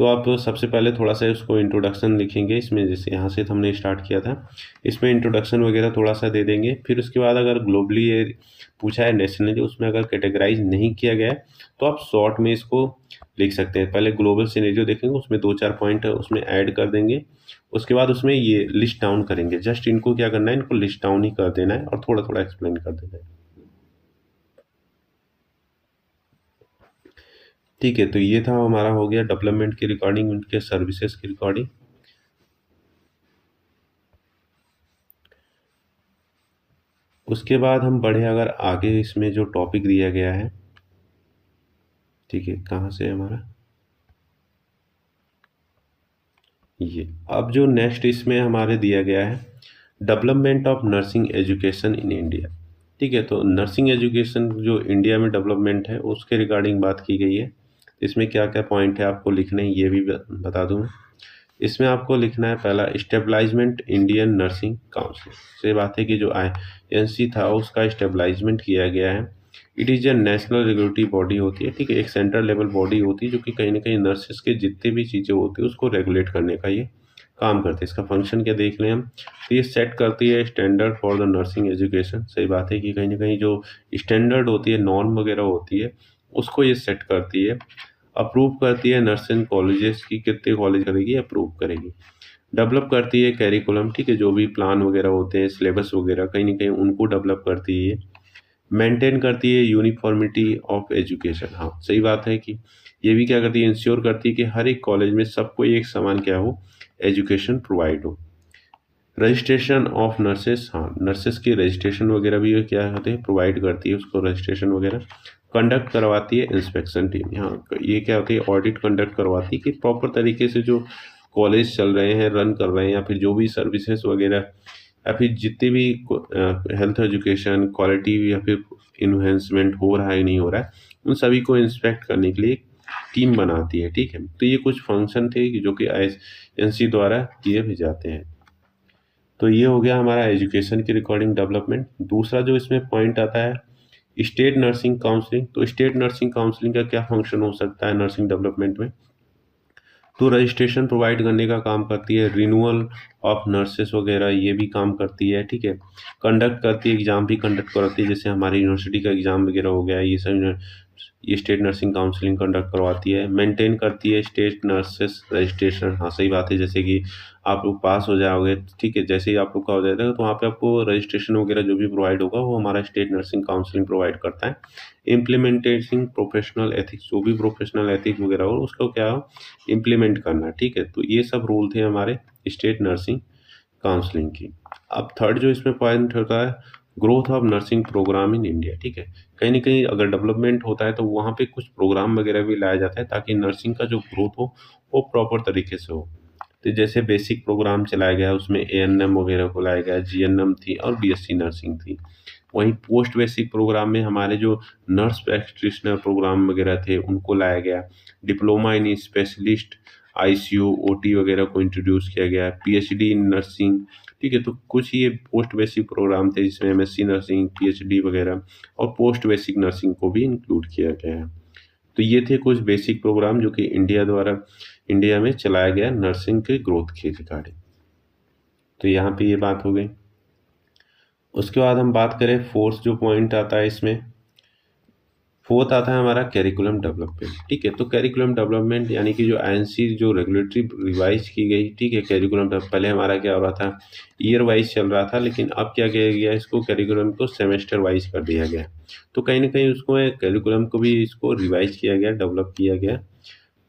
तो आप सबसे पहले थोड़ा सा उसको इंट्रोडक्शन लिखेंगे इसमें, जैसे यहाँ से हमने स्टार्ट किया था, इसमें इंट्रोडक्शन वगैरह थोड़ा सा दे देंगे। फिर उसके बाद अगर ग्लोबली ये पूछा है नेशनली, उसमें अगर कैटेगराइज नहीं किया गया है तो आप शॉर्ट में इसको लिख सकते हैं। पहले ग्लोबल सिनेरियो देखेंगे, उसमें 2-4 पॉइंट उसमें ऐड कर देंगे। उसके बाद उसमें ये लिस्ट डाउन करेंगे, जस्ट इनको क्या करना है, इनको लिस्ट डाउन ही कर देना है और थोड़ा थोड़ा एक्सप्लेन कर देना है। ठीक है, तो ये था हमारा, हो गया डेवलपमेंट की रिकॉर्डिंग, उनके सर्विसेज की रिकॉर्डिंग। उसके बाद हम बढ़े अगर आगे, इसमें जो टॉपिक दिया गया है, ठीक है, कहाँ से है हमारा ये, अब जो नेक्स्ट इसमें हमारे दिया गया है, development of nursing education in India. ठीक है, तो नर्सिंग एजुकेशन जो इंडिया में डेवलपमेंट है उसके रिगार्डिंग बात की गई है। इसमें क्या क्या पॉइंट है आपको लिखने हैं ये भी बता दूँ। इसमें आपको लिखना है पहला, स्टेबलाइजमेंट इंडियन नर्सिंग काउंसिल से बात है कि जो INC था उसका स्टेबलाइजमेंट किया गया है। It is a national regulatory body होती है, ठीक है, एक सेंट्रल लेवल बॉडी होती है जो कि कहीं ना कहीं नर्सेस के जितने भी चीज़ें होती है उसको रेगुलेट करने का ये काम करते हैं। इसका फंक्शन क्या देख लें हम, तो ये सेट करती है standard for the nursing education. सही बात है कि कहीं ना कहीं जो स्टैंडर्ड होती है, नॉर्म वगैरह होती है, उसको ये सेट करती है। अप्रूव करती है नर्सिंग कॉलेजेस की, कितने कॉलेज करेगी, अप्रूव करेगी। डेवलप करती है कैरिकुलम, ठीक है, जो भी प्लान वगैरह होते हैं, सिलेबस वगैरह कहीं ना कहीं उनको डेवलप करती है। मेंटेन करती है यूनिफॉर्मिटी ऑफ एजुकेशन। हाँ, सही बात है कि ये भी क्या करती है, इंश्योर करती है कि हर एक कॉलेज में सबको एक समान क्या हो, एजुकेशन प्रोवाइड हो। रजिस्ट्रेशन ऑफ नर्सेस, हाँ, नर्सेस की रजिस्ट्रेशन वगैरह भी ये क्या होते हैं, प्रोवाइड करती है उसको रजिस्ट्रेशन वगैरह। कंडक्ट करवाती है इंस्पेक्शन टीम, यहाँ ये क्या होती है, ऑडिट कंडक्ट करवाती है कि प्रॉपर तरीके से जो कॉलेज चल रहे हैं, रन कर रहे हैं, या फिर जो भी सर्विसेज वगैरह, या फिर जितने भी हेल्थ एजुकेशन क्वालिटी या फिर इन्हेंसमेंट हो रहा है नहीं हो रहा है, उन सभी को इंस्पेक्ट करने के लिए टीम बनाती है। ठीक है, तो ये कुछ फंक्शन थे कि जो कि INC द्वारा किए भी जाते हैं। तो ये हो गया हमारा एजुकेशन की रिकॉर्डिंग डेवलपमेंट। दूसरा जो इसमें पॉइंट आता है, स्टेट नर्सिंग काउंसलिंग। तो स्टेट नर्सिंग काउंसलिंग का क्या फंक्शन हो सकता है नर्सिंग डेवलपमेंट में, तो रजिस्ट्रेशन प्रोवाइड करने का काम करती है, रिन्यूअल ऑफ नर्सेस वगैरह ये भी काम करती है। ठीक है, कंडक्ट करती है, एग्ज़ाम भी कंडक्ट करती है, जैसे हमारी यूनिवर्सिटी का एग्ज़ाम वगैरह हो गया, ये सब ये स्टेट नर्सिंग काउंसलिंग कंडक्ट करवाती है। मेंटेन करती है स्टेट नर्सेस रजिस्ट्रेशन। हाँ, सही बात है, जैसे कि आप लोग पास हो जाओगे, ठीक है, जैसे ही आप लोग का हो जाएगा तो वहाँ पे आपको रजिस्ट्रेशन वगैरह जो भी प्रोवाइड होगा वो हमारा स्टेट नर्सिंग काउंसलिंग प्रोवाइड करता है। इम्प्लीमेंटेशन प्रोफेशनल एथिक्स, जो भी प्रोफेशनल एथिक्स वगैरह हो उसको क्या हो, इम्प्लीमेंट करना। ठीक है, तो ये सब रूल थे हमारे स्टेट नर्सिंग काउंसलिंग की। अब थर्ड जो इसमें पॉइंट होता है, growth of nursing program in India. ठीक है, कहीं ना कहीं अगर डेवलपमेंट होता है तो वहाँ पे कुछ प्रोग्राम वगैरह भी लाया जाता है ताकि नर्सिंग का जो ग्रोथ हो वो प्रॉपर तरीके से हो। तो जैसे बेसिक प्रोग्राम चलाया गया, उसमें ANM वगैरह को लाया गया, GNM थी और BSc नर्सिंग थी। वहीं पोस्ट बेसिक प्रोग्राम में हमारे जो नर्स प्रैक्टिशनर प्रोग्राम वगैरह थे उनको लाया गया। Diploma in specialist ICU OT वगैरह को इंट्रोड्यूस किया गया। PhD इन नर्सिंग, ठीक है, तो कुछ ये पोस्ट बेसिक प्रोग्राम थे जिसमें MSc नर्सिंग, PhD वगैरह और पोस्ट बेसिक नर्सिंग को भी इंक्लूड किया गया है। तो ये थे कुछ बेसिक प्रोग्राम जो कि इंडिया में चलाया गया नर्सिंग के ग्रोथ के रिगार्डिंग। तो यहाँ पे ये बात हो गई। उसके बाद हम बात करें फोर्थ जो पॉइंट आता है इसमें, फोर्थ आता है हमारा कैरिकुलम डेवलपमेंट। ठीक है, तो कैरिकुलम डेवलपमेंट यानी कि जो INC जो रेगुलेटरी रिवाइज की गई, ठीक है, कैरिकुलम पहले हमारा क्या हो रहा था, ईयर वाइज चल रहा था, लेकिन अब क्या किया गया, इसको कैरिकुलम को सेमेस्टर वाइज कर दिया गया। तो कहीं ना कहीं उसको कैरिकुलम को भी इसको रिवाइज किया गया, डेवलप किया गया।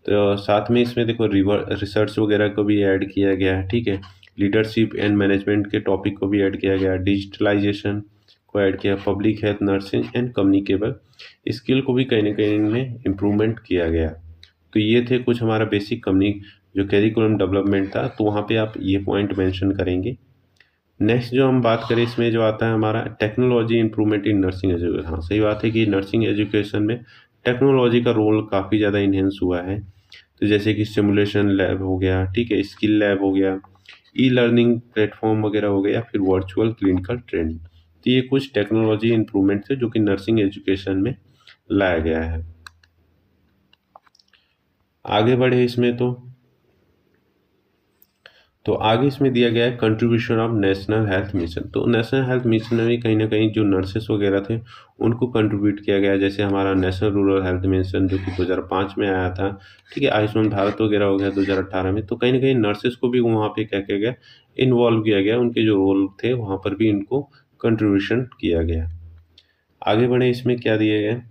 तो साथ में इसमें देखो रिसर्च वगैरह को भी ऐड किया गया है। ठीक है, लीडरशिप एंड मैनेजमेंट के टॉपिक को भी ऐड किया गया, डिजिटलाइजेशन को ऐड किया, public health, nursing and communicable skill को भी कहीं ना कहीं इनमें इम्प्रूवमेंट किया गया। तो ये थे कुछ हमारा बेसिक जो कैरिकुलम डेवलपमेंट था, तो वहाँ पे आप ये पॉइंट मेंशन करेंगे। नेक्स्ट जो हम बात करें इसमें जो आता है हमारा technology improvement in nursing education. हाँ, सही बात है कि नर्सिंग एजुकेशन में टेक्नोलॉजी का रोल काफ़ी ज़्यादा इन्हेंस हुआ है। तो जैसे कि सिमुलेशन लैब हो गया, ठीक है, स्किल लैब हो गया, लर्निंग प्लेटफॉर्म वगैरह हो गया, फिर वर्चुअल क्लिनिकल ट्रेनिंग। तो ये कुछ टेक्नोलॉजी इंप्रूवमेंट थे जो कि नर्सिंग एजुकेशन में लाया गया है। आगे बढ़े इसमें तो आगे इसमें दिया गया है contribution of national health mission. तो नेशनल हेल्थ मिशन में भी कहीं ना कहीं जो नर्सेस वगैरह थे उनको कंट्रीब्यूट किया गया है। जैसे हमारा नेशनल रूरल हेल्थ मिशन जो कि 2005 में आया था, ठीक है, आयुष्मान भारत वगैरह हो गया 2018 में। तो कहीं ना कहीं नर्सेस को भी वहाँ पे क्या किया गया, इन्वॉल्व किया गया, उनके जो रोल थे वहाँ पर भी इनको कंट्रीब्यूशन किया गया। आगे बढ़े इसमें क्या दिया गया।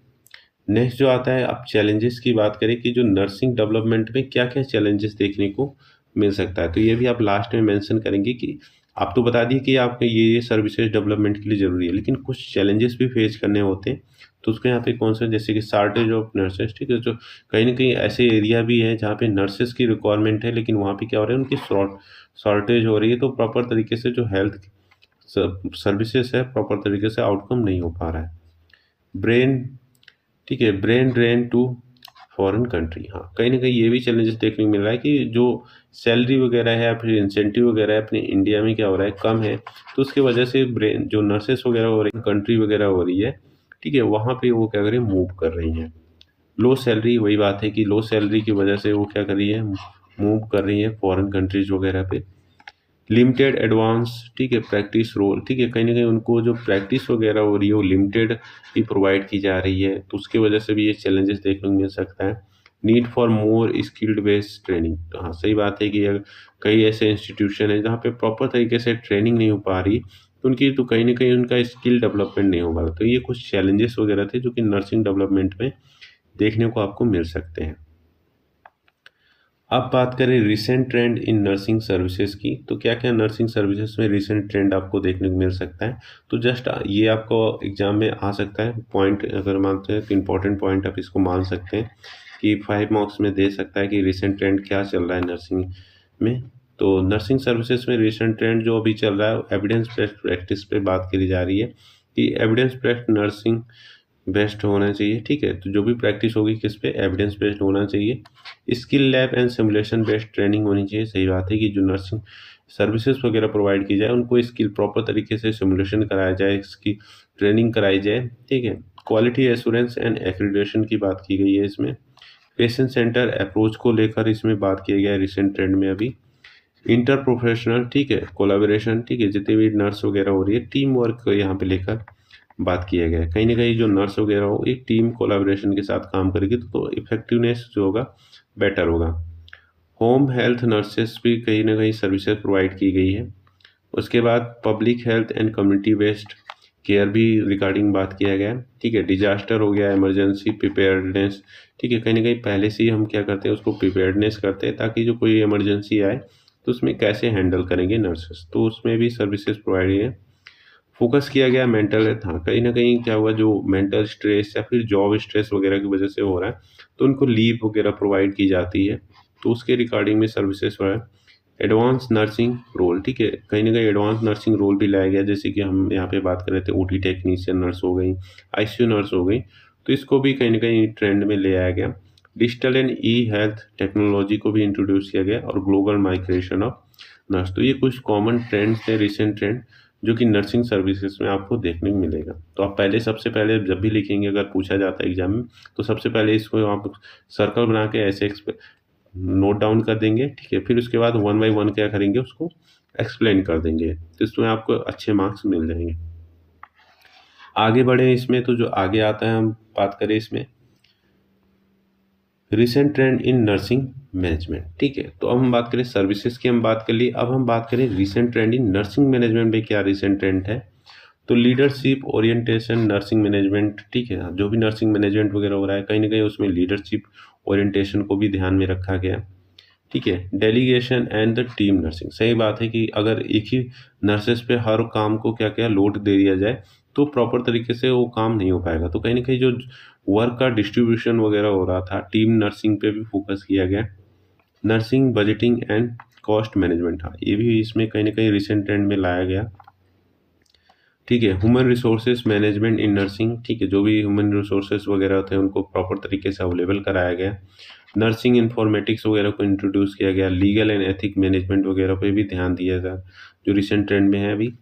नेक्स्ट जो आता है, अब चैलेंजेस की बात करें कि जो नर्सिंग डेवलपमेंट में क्या क्या चैलेंजेस देखने को मिल सकता है। तो ये भी आप लास्ट में मेंशन करेंगे कि आप तो बता दिए कि आपके ये सर्विसेज डेवलपमेंट के लिए ज़रूरी है, लेकिन कुछ चैलेंजेस भी फेस करने होते हैं। तो उसके यहाँ पे कौन सा, जैसे कि शार्टेज ऑफ नर्सेस, ठीक है, जो कहीं ना कहीं ऐसे एरिया भी है जहाँ पे नर्सेस की रिक्वायरमेंट है, लेकिन वहाँ पे क्या हो रहा है, उनकी शॉर्टेज हो रही है। तो प्रॉपर तरीके से जो हेल्थ सर्विसेज है प्रॉपर तरीके से आउटकम नहीं हो पा रहा है। ब्रेन, ठीक है, brain drain to foreign country, हाँ कहीं ना कहीं ये भी चैलेंजेस देखने को मिल रहा है कि जो सैलरी वगैरह है या फिर इंसेंटिव वगैरह है अपने इंडिया में क्या हो रहा है, कम है। तो उसकी वजह से ब्रेन जो नर्सेस वगैरह हो रही है, कंट्री वगैरह हो रही है, ठीक है, वहाँ पे वो क्या कर रही है, मूव कर रही हैं। लो सैलरी, वही बात है कि लो सैलरी की वजह से वो क्या कर रही है, मूव कर रही है फॉरेन कंट्रीज वगैरह पे। लिमिटेड एडवांस, ठीक है, प्रैक्टिस रोल, ठीक है, कहीं ना कहीं उनको जो प्रैक्टिस वगैरह हो रही है वो लिमिटेड ही प्रोवाइड की जा रही है। तो उसकी वजह से भी ये चैलेंजेस देखने को मिल सकता है। Need for more skilled based training, तो हाँ सही बात है कि अगर कई ऐसे इंस्टीट्यूशन है जहाँ पे प्रॉपर तरीके से ट्रेनिंग नहीं हो पा रही, तो उनकी तो कहीं ना कहीं उनका स्किल डेवलपमेंट नहीं हो पा रहा। तो ये कुछ चैलेंजेस वगैरह थे जो कि नर्सिंग डेवलपमेंट में देखने को आपको मिल सकते हैं। अब बात करें रिसेंट ट्रेंड इन नर्सिंग सर्विसेज की, तो क्या क्या नर्सिंग सर्विसेज में रिसेंट ट्रेंड आपको देखने को मिल सकता है। तो जस्ट ये आपको एग्जाम में आ सकता है पॉइंट, अगर मानते हैं तो इंपॉर्टेंट पॉइंट आप इसको मान सकते हैं कि 5 मार्क्स में दे सकता है कि रिसेंट ट्रेंड क्या चल रहा है नर्सिंग में। तो नर्सिंग सर्विसेज में रिसेंट ट्रेंड जो अभी चल रहा है, एविडेंस बेस्ड प्रैक्टिस पे बात करी जा रही है कि एविडेंस बेस्ड नर्सिंग बेस्ड होना चाहिए, ठीक है। तो जो भी प्रैक्टिस होगी किस पे, एविडेंस बेस्ड होना चाहिए। Skill lab and simulation based training होनी चाहिए। सही बात है कि जो नर्सिंग सर्विसेज वगैरह प्रोवाइड की जाए उनको स्किल प्रॉपर तरीके से सिमुलेशन कराया जाए, इसकी ट्रेनिंग कराई जाए, ठीक है। क्वालिटी एश्योरेंस एंड एक्रीडिटेशन की बात की गई है इसमें। पेशेंट सेंटर अप्रोच को लेकर इसमें बात किया गया है रिसेंट ट्रेंड में अभी। इंटर प्रोफेशनल, ठीक है, कोलाबोरेशन, ठीक है, जितने भी नर्स वगैरह हो रही है टीम वर्क यहाँ पे लेकर बात किया गया है। कहीं ना कहीं जो नर्स वगैरह हो एक टीम कोलाबोरेशन के साथ काम करेगी तो इफेक्टिवनेस जो होगा बेटर होगा। होम हेल्थ नर्सेस भी कहीं ना कहीं सर्विसेज प्रोवाइड की गई है। उसके बाद public health and community based care भी रिगार्डिंग बात किया गया है, ठीक है। डिजास्टर हो गया, इमरजेंसी प्रिपेयर्डनेस, ठीक है, कहीं ना कहीं पहले से ही हम क्या करते हैं उसको प्रिपेयर्डनेस करते हैं ताकि जो कोई इमरजेंसी आए तो उसमें कैसे हैंडल करेंगे नर्सेस, तो उसमें भी सर्विसेज प्रोवाइड है। फोकस किया गया मेंटल हेल्थ, हाँ कहीं ना कहीं क्या हुआ, जो मेंटल स्ट्रेस या फिर जॉब स्ट्रेस वगैरह की वजह से हो रहा है तो उनको लीव वगैरह प्रोवाइड की जाती है। तो उसके रिगार्डिंग में सर्विसेज हो रहा है। एडवांस नर्सिंग रोल, ठीक है, कहीं ना कहीं एडवांस नर्सिंग रोल भी लाया गया, जैसे कि हम यहाँ पे बात कर रहे थे ओटी टेक्नीशियन नर्स हो गई, आईसीयू नर्स हो गई। तो इसको भी कहीं ना कहीं ट्रेंड में ले आया गया। Digital and E health technology को भी इंट्रोड्यूस किया गया और ग्लोबल माइग्रेशन ऑफ नर्स। तो ये कुछ कॉमन ट्रेंड्स थे, रिसेंट ट्रेंड जो कि नर्सिंग सर्विसेज में आपको देखने को मिलेगा। तो आप पहले, सबसे पहले जब भी लिखेंगे अगर पूछा जाता है एग्जाम में, तो सबसे पहले इसको आप सर्कल बना के ऐसे नोट डाउन कर देंगे, ठीक है। फिर उसके बाद वन बाय वन क्या करेंगे, उसको एक्सप्लेन कर देंगे, तो इसमें आपको अच्छे मार्क्स मिल जाएंगे। आगे बढ़े इसमें, तो जो आगे आता है हम बात करें इसमें recent trend in nursing management, ठीक है। तो अब हम बात करें सर्विसेज की, हम बात कर ली, अब हम बात करें recent trend in nursing management में क्या रिसेंट ट्रेंड है। तो लीडरशिप ओरिएंटेशन नर्सिंग मैनेजमेंट, ठीक है, जो भी नर्सिंग मैनेजमेंट वगैरह हो रहा है कहीं ना कहीं उसमें लीडरशिप ओरिएंटेशन को भी ध्यान में रखा गया, ठीक है। Delegation and the team nursing, सही बात है कि अगर एक ही नर्सेस पे हर काम को क्या क्या लोड दे दिया जाए तो प्रॉपर तरीके से वो काम नहीं हो पाएगा। तो कहीं ना कहीं जो वर्क का डिस्ट्रीब्यूशन वगैरह हो रहा था, टीम नर्सिंग पे भी फोकस किया गया। Nursing budgeting and cost management, हाँ ये भी इसमें कहीं ना कहीं रिसेंट ट्रेंड में लाया गया, ठीक है। Human resources management in nursing, ठीक है, जो भी ह्यूमन रिसोर्सेज वगैरह होते हैं उनको प्रॉपर तरीके से अवेलेबल कराया गया। नर्सिंग इन्फॉर्मेटिक्स वगैरह को इंट्रोड्यूस किया गया। लीगल एंड एथिक मैनेजमेंट वगैरह पे भी ध्यान दिया जाए जो रिसेंट ट्रेंड में है अभी।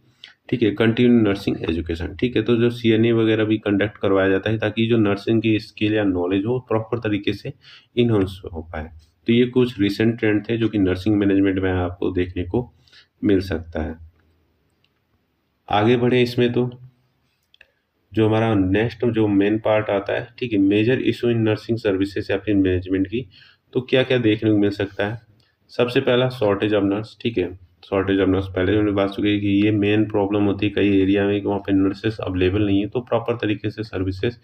ठीक है, कंटिन्यू नर्सिंग एजुकेशन। ठीक है, तो जो CNA वगैरह भी कंडक्ट करवाया जाता है ताकि जो नर्सिंग की स्किल या नॉलेज हो प्रॉपर तरीके से इनहांस हो पाए। तो ये कुछ रिसेंट ट्रेंड थे जो कि नर्सिंग मैनेजमेंट में आपको देखने को मिल सकता है। आगे बढ़े इसमें तो जो हमारा नेक्स्ट जो मेन पार्ट आता है, ठीक है, major issue in nursing services या फिर मैनेजमेंट की, तो क्या क्या देखने को मिल सकता है। सबसे पहला शॉर्टेज ऑफ नर्स। ठीक है, शॉर्टेज ऑफ नर्स पहले हमने बात चुकी है कि ये मेन प्रॉब्लम होती है कई एरिया में कि वहाँ पे नर्सेस अवेलेबल नहीं है, तो प्रॉपर तरीके से सर्विसेज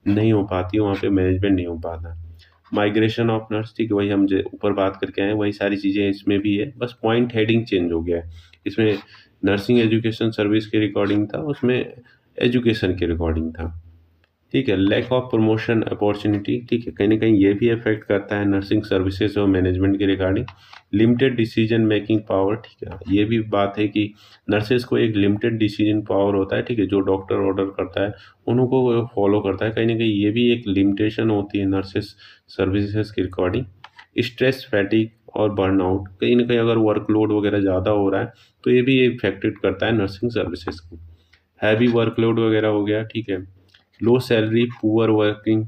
नहीं हो पाती, वहाँ पे मैनेजमेंट नहीं हो पाता। माइग्रेशन ऑफ नर्स, ठीक है, वही हम जो ऊपर बात करके आए हैं वही सारी चीज़ें इसमें भी है, बस पॉइंट हेडिंग चेंज हो गया है। इसमें नर्सिंग एजुकेशन सर्विस के रिकॉर्डिंग था, उसमें एजुकेशन के रिकॉर्डिंग था। ठीक है, लैक ऑफ प्रमोशन अपॉर्चुनिटी, ठीक है, कहीं ना कहीं ये भी अफेक्ट करता है नर्सिंग सर्विसेज और मैनेजमेंट के regarding. Limited decision making power, ठीक है, ये भी बात है कि नर्सेज को एक लिमिटेड डिसीजन पावर होता है, ठीक है, जो डॉक्टर ऑर्डर करता है उनको वो फॉलो करता है, कहीं ना कहीं ये भी एक लिमिटेशन होती है नर्सेज सर्विसेज के रिकॉर्डिंग। स्ट्रेस, फैटिक और बर्नआउट, कहीं ना कहीं अगर वर्कलोड वगैरह ज़्यादा हो रहा है तो ये भी इफेक्टेड करता है नर्सिंग सर्विसेज को। हैवी वर्कलोड वगैरह हो गया, ठीक है, लो सैलरी, पुअर वर्किंग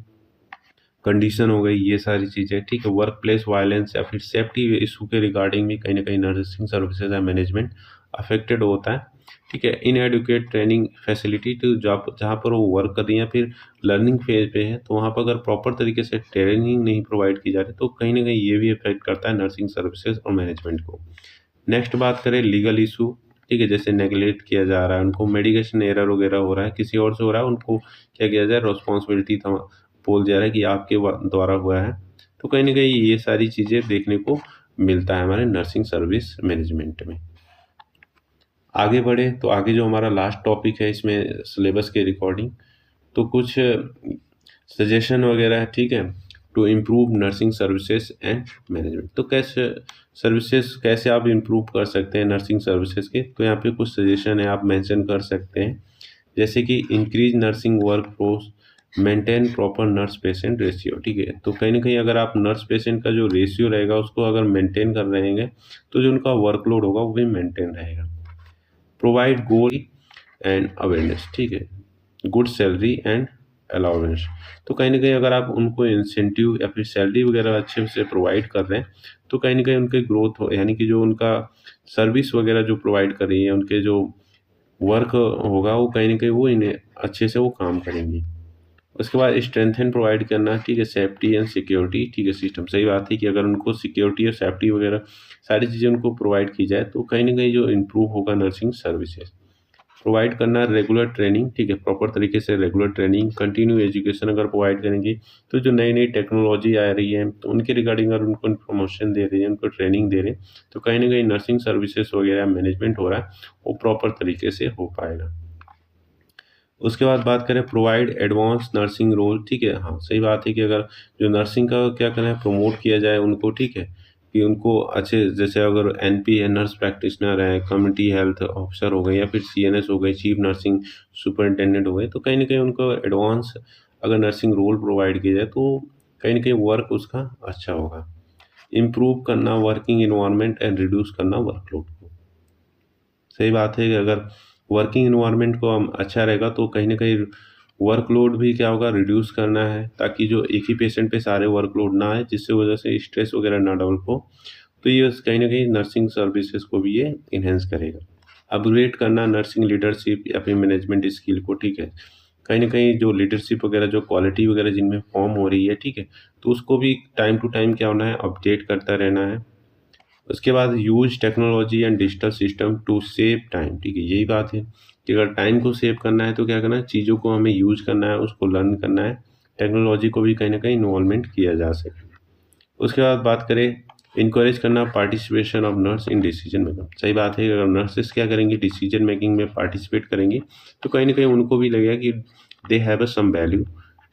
कंडीशन हो गई, ये सारी चीज़ें। ठीक है, वर्क प्लेस वायलेंस या फिर सेफ्टी इशू के रिगार्डिंग भी कहीं ना कहीं नर्सिंग सर्विसेज या मैनेजमेंट अफेक्टेड होता है। ठीक है, इनएडुकेट ट्रेनिंग फैसिलिटी, तो जहाँ पर वो वर्क कर रही हैं फिर लर्निंग फेज पे है, तो वहाँ पर अगर प्रॉपर तरीके से ट्रेनिंग नहीं प्रोवाइड की जा रही तो कहीं ना कहीं ये भी इफेक्ट करता है नर्सिंग सर्विसेज और मैनेजमेंट को। नेक्स्ट बात करें लीगल इशू। ठीक है, जैसे नेगलेक्ट किया जा रहा है, उनको मेडिकेशन एरर वगैरह हो रहा है, किसी और से हो रहा है, उनको क्या किया जाए, रिस्पॉन्सिबिलिटी था बोल जा रहा है कि आपके द्वारा हुआ है। तो कहीं ना कहीं ये सारी चीज़ें देखने को मिलता है हमारे नर्सिंग सर्विस मैनेजमेंट में। आगे बढ़े तो आगे जो हमारा लास्ट टॉपिक है इसमें सिलेबस के रिकॉर्डिंग, तो कुछ सजेशन वगैरह है, ठीक है, to improve nursing services and management. तो कैसे सर्विसेज कैसे आप इम्प्रूव कर सकते हैं नर्सिंग सर्विसेज के, तो यहाँ पे कुछ सजेशन है आप मेंशन कर सकते हैं। जैसे कि increase nursing work force, maintain proper nurse patient ratio. ठीक है, तो कहीं ना कहीं अगर आप नर्स पेशेंट का जो रेशियो रहेगा उसको अगर मेंटेन कर रहे हैं तो जो उनका वर्कलोड होगा वो भी मेंटेन रहेगा। प्रोवाइड गोल एंड अवेयरनेस, ठीक है, गुड सैलरी एंड अलाउंस। तो कहीं ना कहीं अगर आप उनको इंसेंटिव या फिर सैलरी वगैरह अच्छे से प्रोवाइड कर रहे हैं तो कहीं ना कहीं उनके ग्रोथ हो, यानी कि जो उनका सर्विस वगैरह जो प्रोवाइड कर रही है, उनके जो वर्क होगा वो कहीं ना कहीं वो इन्हें अच्छे से वो काम करेंगी। उसके बाद स्ट्रेंथन प्रोवाइड करना, ठीक है, सेफ्टी एंड सिक्योरिटी, ठीक है, सिस्टम। सही बात है कि अगर उनको सिक्योरिटी और सेफ्टी वगैरह सारी चीज़ें उनको प्रोवाइड की जाए तो कहीं ना कहीं जो इम्प्रूव होगा नर्सिंग सर्विसेज। प्रोवाइड करना रेगुलर ट्रेनिंग, ठीक है, प्रॉपर तरीके से रेगुलर ट्रेनिंग, कंटिन्यू एजुकेशन अगर प्रोवाइड करेंगे तो जो नई नई टेक्नोलॉजी आ रही है तो उनके रिगार्डिंग अगर उनको इन्फॉर्मेशन दे रही है, उनको ट्रेनिंग दे रहे हैं तो कहीं ना कहीं नर्सिंग सर्विसेज वगैरह मैनेजमेंट हो रहा है वो प्रॉपर तरीके से हो पाएगा। उसके बाद बात करें प्रोवाइड एडवांस नर्सिंग रोल, ठीक है, हाँ सही बात है कि अगर जो नर्सिंग का क्या करना है प्रमोट किया जाए उनको, ठीक है, कि उनको अच्छे, जैसे अगर NP है, नर्स प्रैक्टिशनर है, कम्युनिटी हेल्थ ऑफिसर हो गए या फिर CNS हो गए, चीफ नर्सिंग सुपरिटेंडेंट हो गए, तो कहीं ना कहीं उनको एडवांस अगर नर्सिंग रोल प्रोवाइड किया जाए तो कहीं ना कहीं वर्क उसका अच्छा होगा। इम्प्रूव करना वर्किंग इन्वायरमेंट एंड रिड्यूस करना वर्कलोड को। सही बात है कि अगर वर्किंग इन्वायरमेंट को हम अच्छा रहेगा तो कहीं ना कहीं वर्कलोड भी क्या होगा, रिड्यूस करना है ताकि जो एक ही पेशेंट पे सारे वर्कलोड ना आए जिससे वजह से स्ट्रेस वगैरह ना डेवलप हो। तो ये कहीं ना कहीं नर्सिंग सर्विसेज को भी ये इन्हेंस करेगा। अपग्रेड करना नर्सिंग लीडरशिप या फिर मैनेजमेंट स्किल को, ठीक है, कहीं ना कहीं जो लीडरशिप वगैरह जो क्वालिटी वगैरह जिनमें फॉर्म हो रही है, ठीक है, तो उसको भी टाइम टू टाइम क्या होना है, अपडेट करता रहना है। उसके बाद use technology and digital system to save time, ठीक है, यही बात है कि अगर टाइम को सेव करना है तो क्या करना है, चीज़ों को हमें यूज करना है, उसको लर्न करना है, टेक्नोलॉजी को भी कहीं ना कहीं इन्वॉल्वमेंट किया जा सके। उसके बाद बात करें इंकरेज करना participation of nurse in decision making. सही बात है कि अगर नर्सेस क्या करेंगे, डिसीजन मेकिंग में पार्टिसिपेट करेंगे तो कहीं ना कहीं उनको भी लगेगा कि they have a some value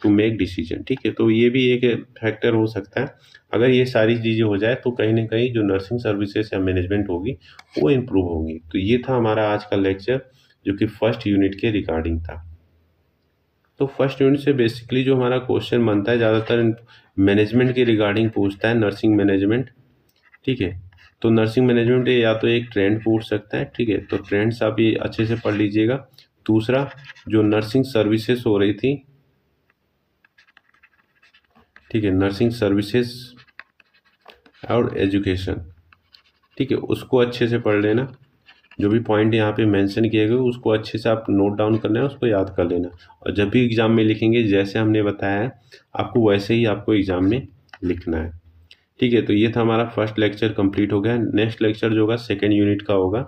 to make decision. ठीक है, तो ये भी एक फैक्टर हो सकता है। अगर ये सारी चीज़ें हो जाए तो कहीं ना कहीं जो नर्सिंग सर्विसेज या मैनेजमेंट होगी वो इम्प्रूव होगी। तो ये था हमारा आज का लेक्चर जो कि फर्स्ट यूनिट के रिगार्डिंग था। तो फर्स्ट यूनिट से बेसिकली जो हमारा क्वेश्चन बनता है ज़्यादातर मैनेजमेंट के रिगार्डिंग पूछता है, नर्सिंग मैनेजमेंट। ठीक है, तो नर्सिंग मैनेजमेंट या तो एक ट्रेंड पूछ सकता है, ठीक है, तो ट्रेंड्स आप ये अच्छे से पढ़ लीजिएगा। दूसरा, जो नर्सिंग सर्विसेज हो रही थी, ठीक है, नर्सिंग सर्विसेज और एजुकेशन, ठीक है, उसको अच्छे से पढ़ लेना। जो भी पॉइंट यहाँ पे मेंशन किए गए उसको अच्छे से आप नोट डाउन करना है, उसको याद कर लेना, और जब भी एग्ज़ाम में लिखेंगे जैसे हमने बताया है आपको वैसे ही आपको एग्ज़ाम में लिखना है, ठीक है। तो ये था हमारा फर्स्ट लेक्चर कंप्लीट हो गया। नेक्स्ट लेक्चर जो होगा सेकेंड यूनिट का होगा।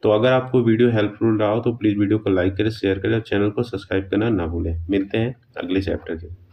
तो अगर आपको वीडियो हेल्पफुल रहा हो तो प्लीज़ वीडियो को लाइक करें, शेयर करें और चैनल को सब्सक्राइब करना ना भूलें। मिलते हैं अगले चैप्टर के।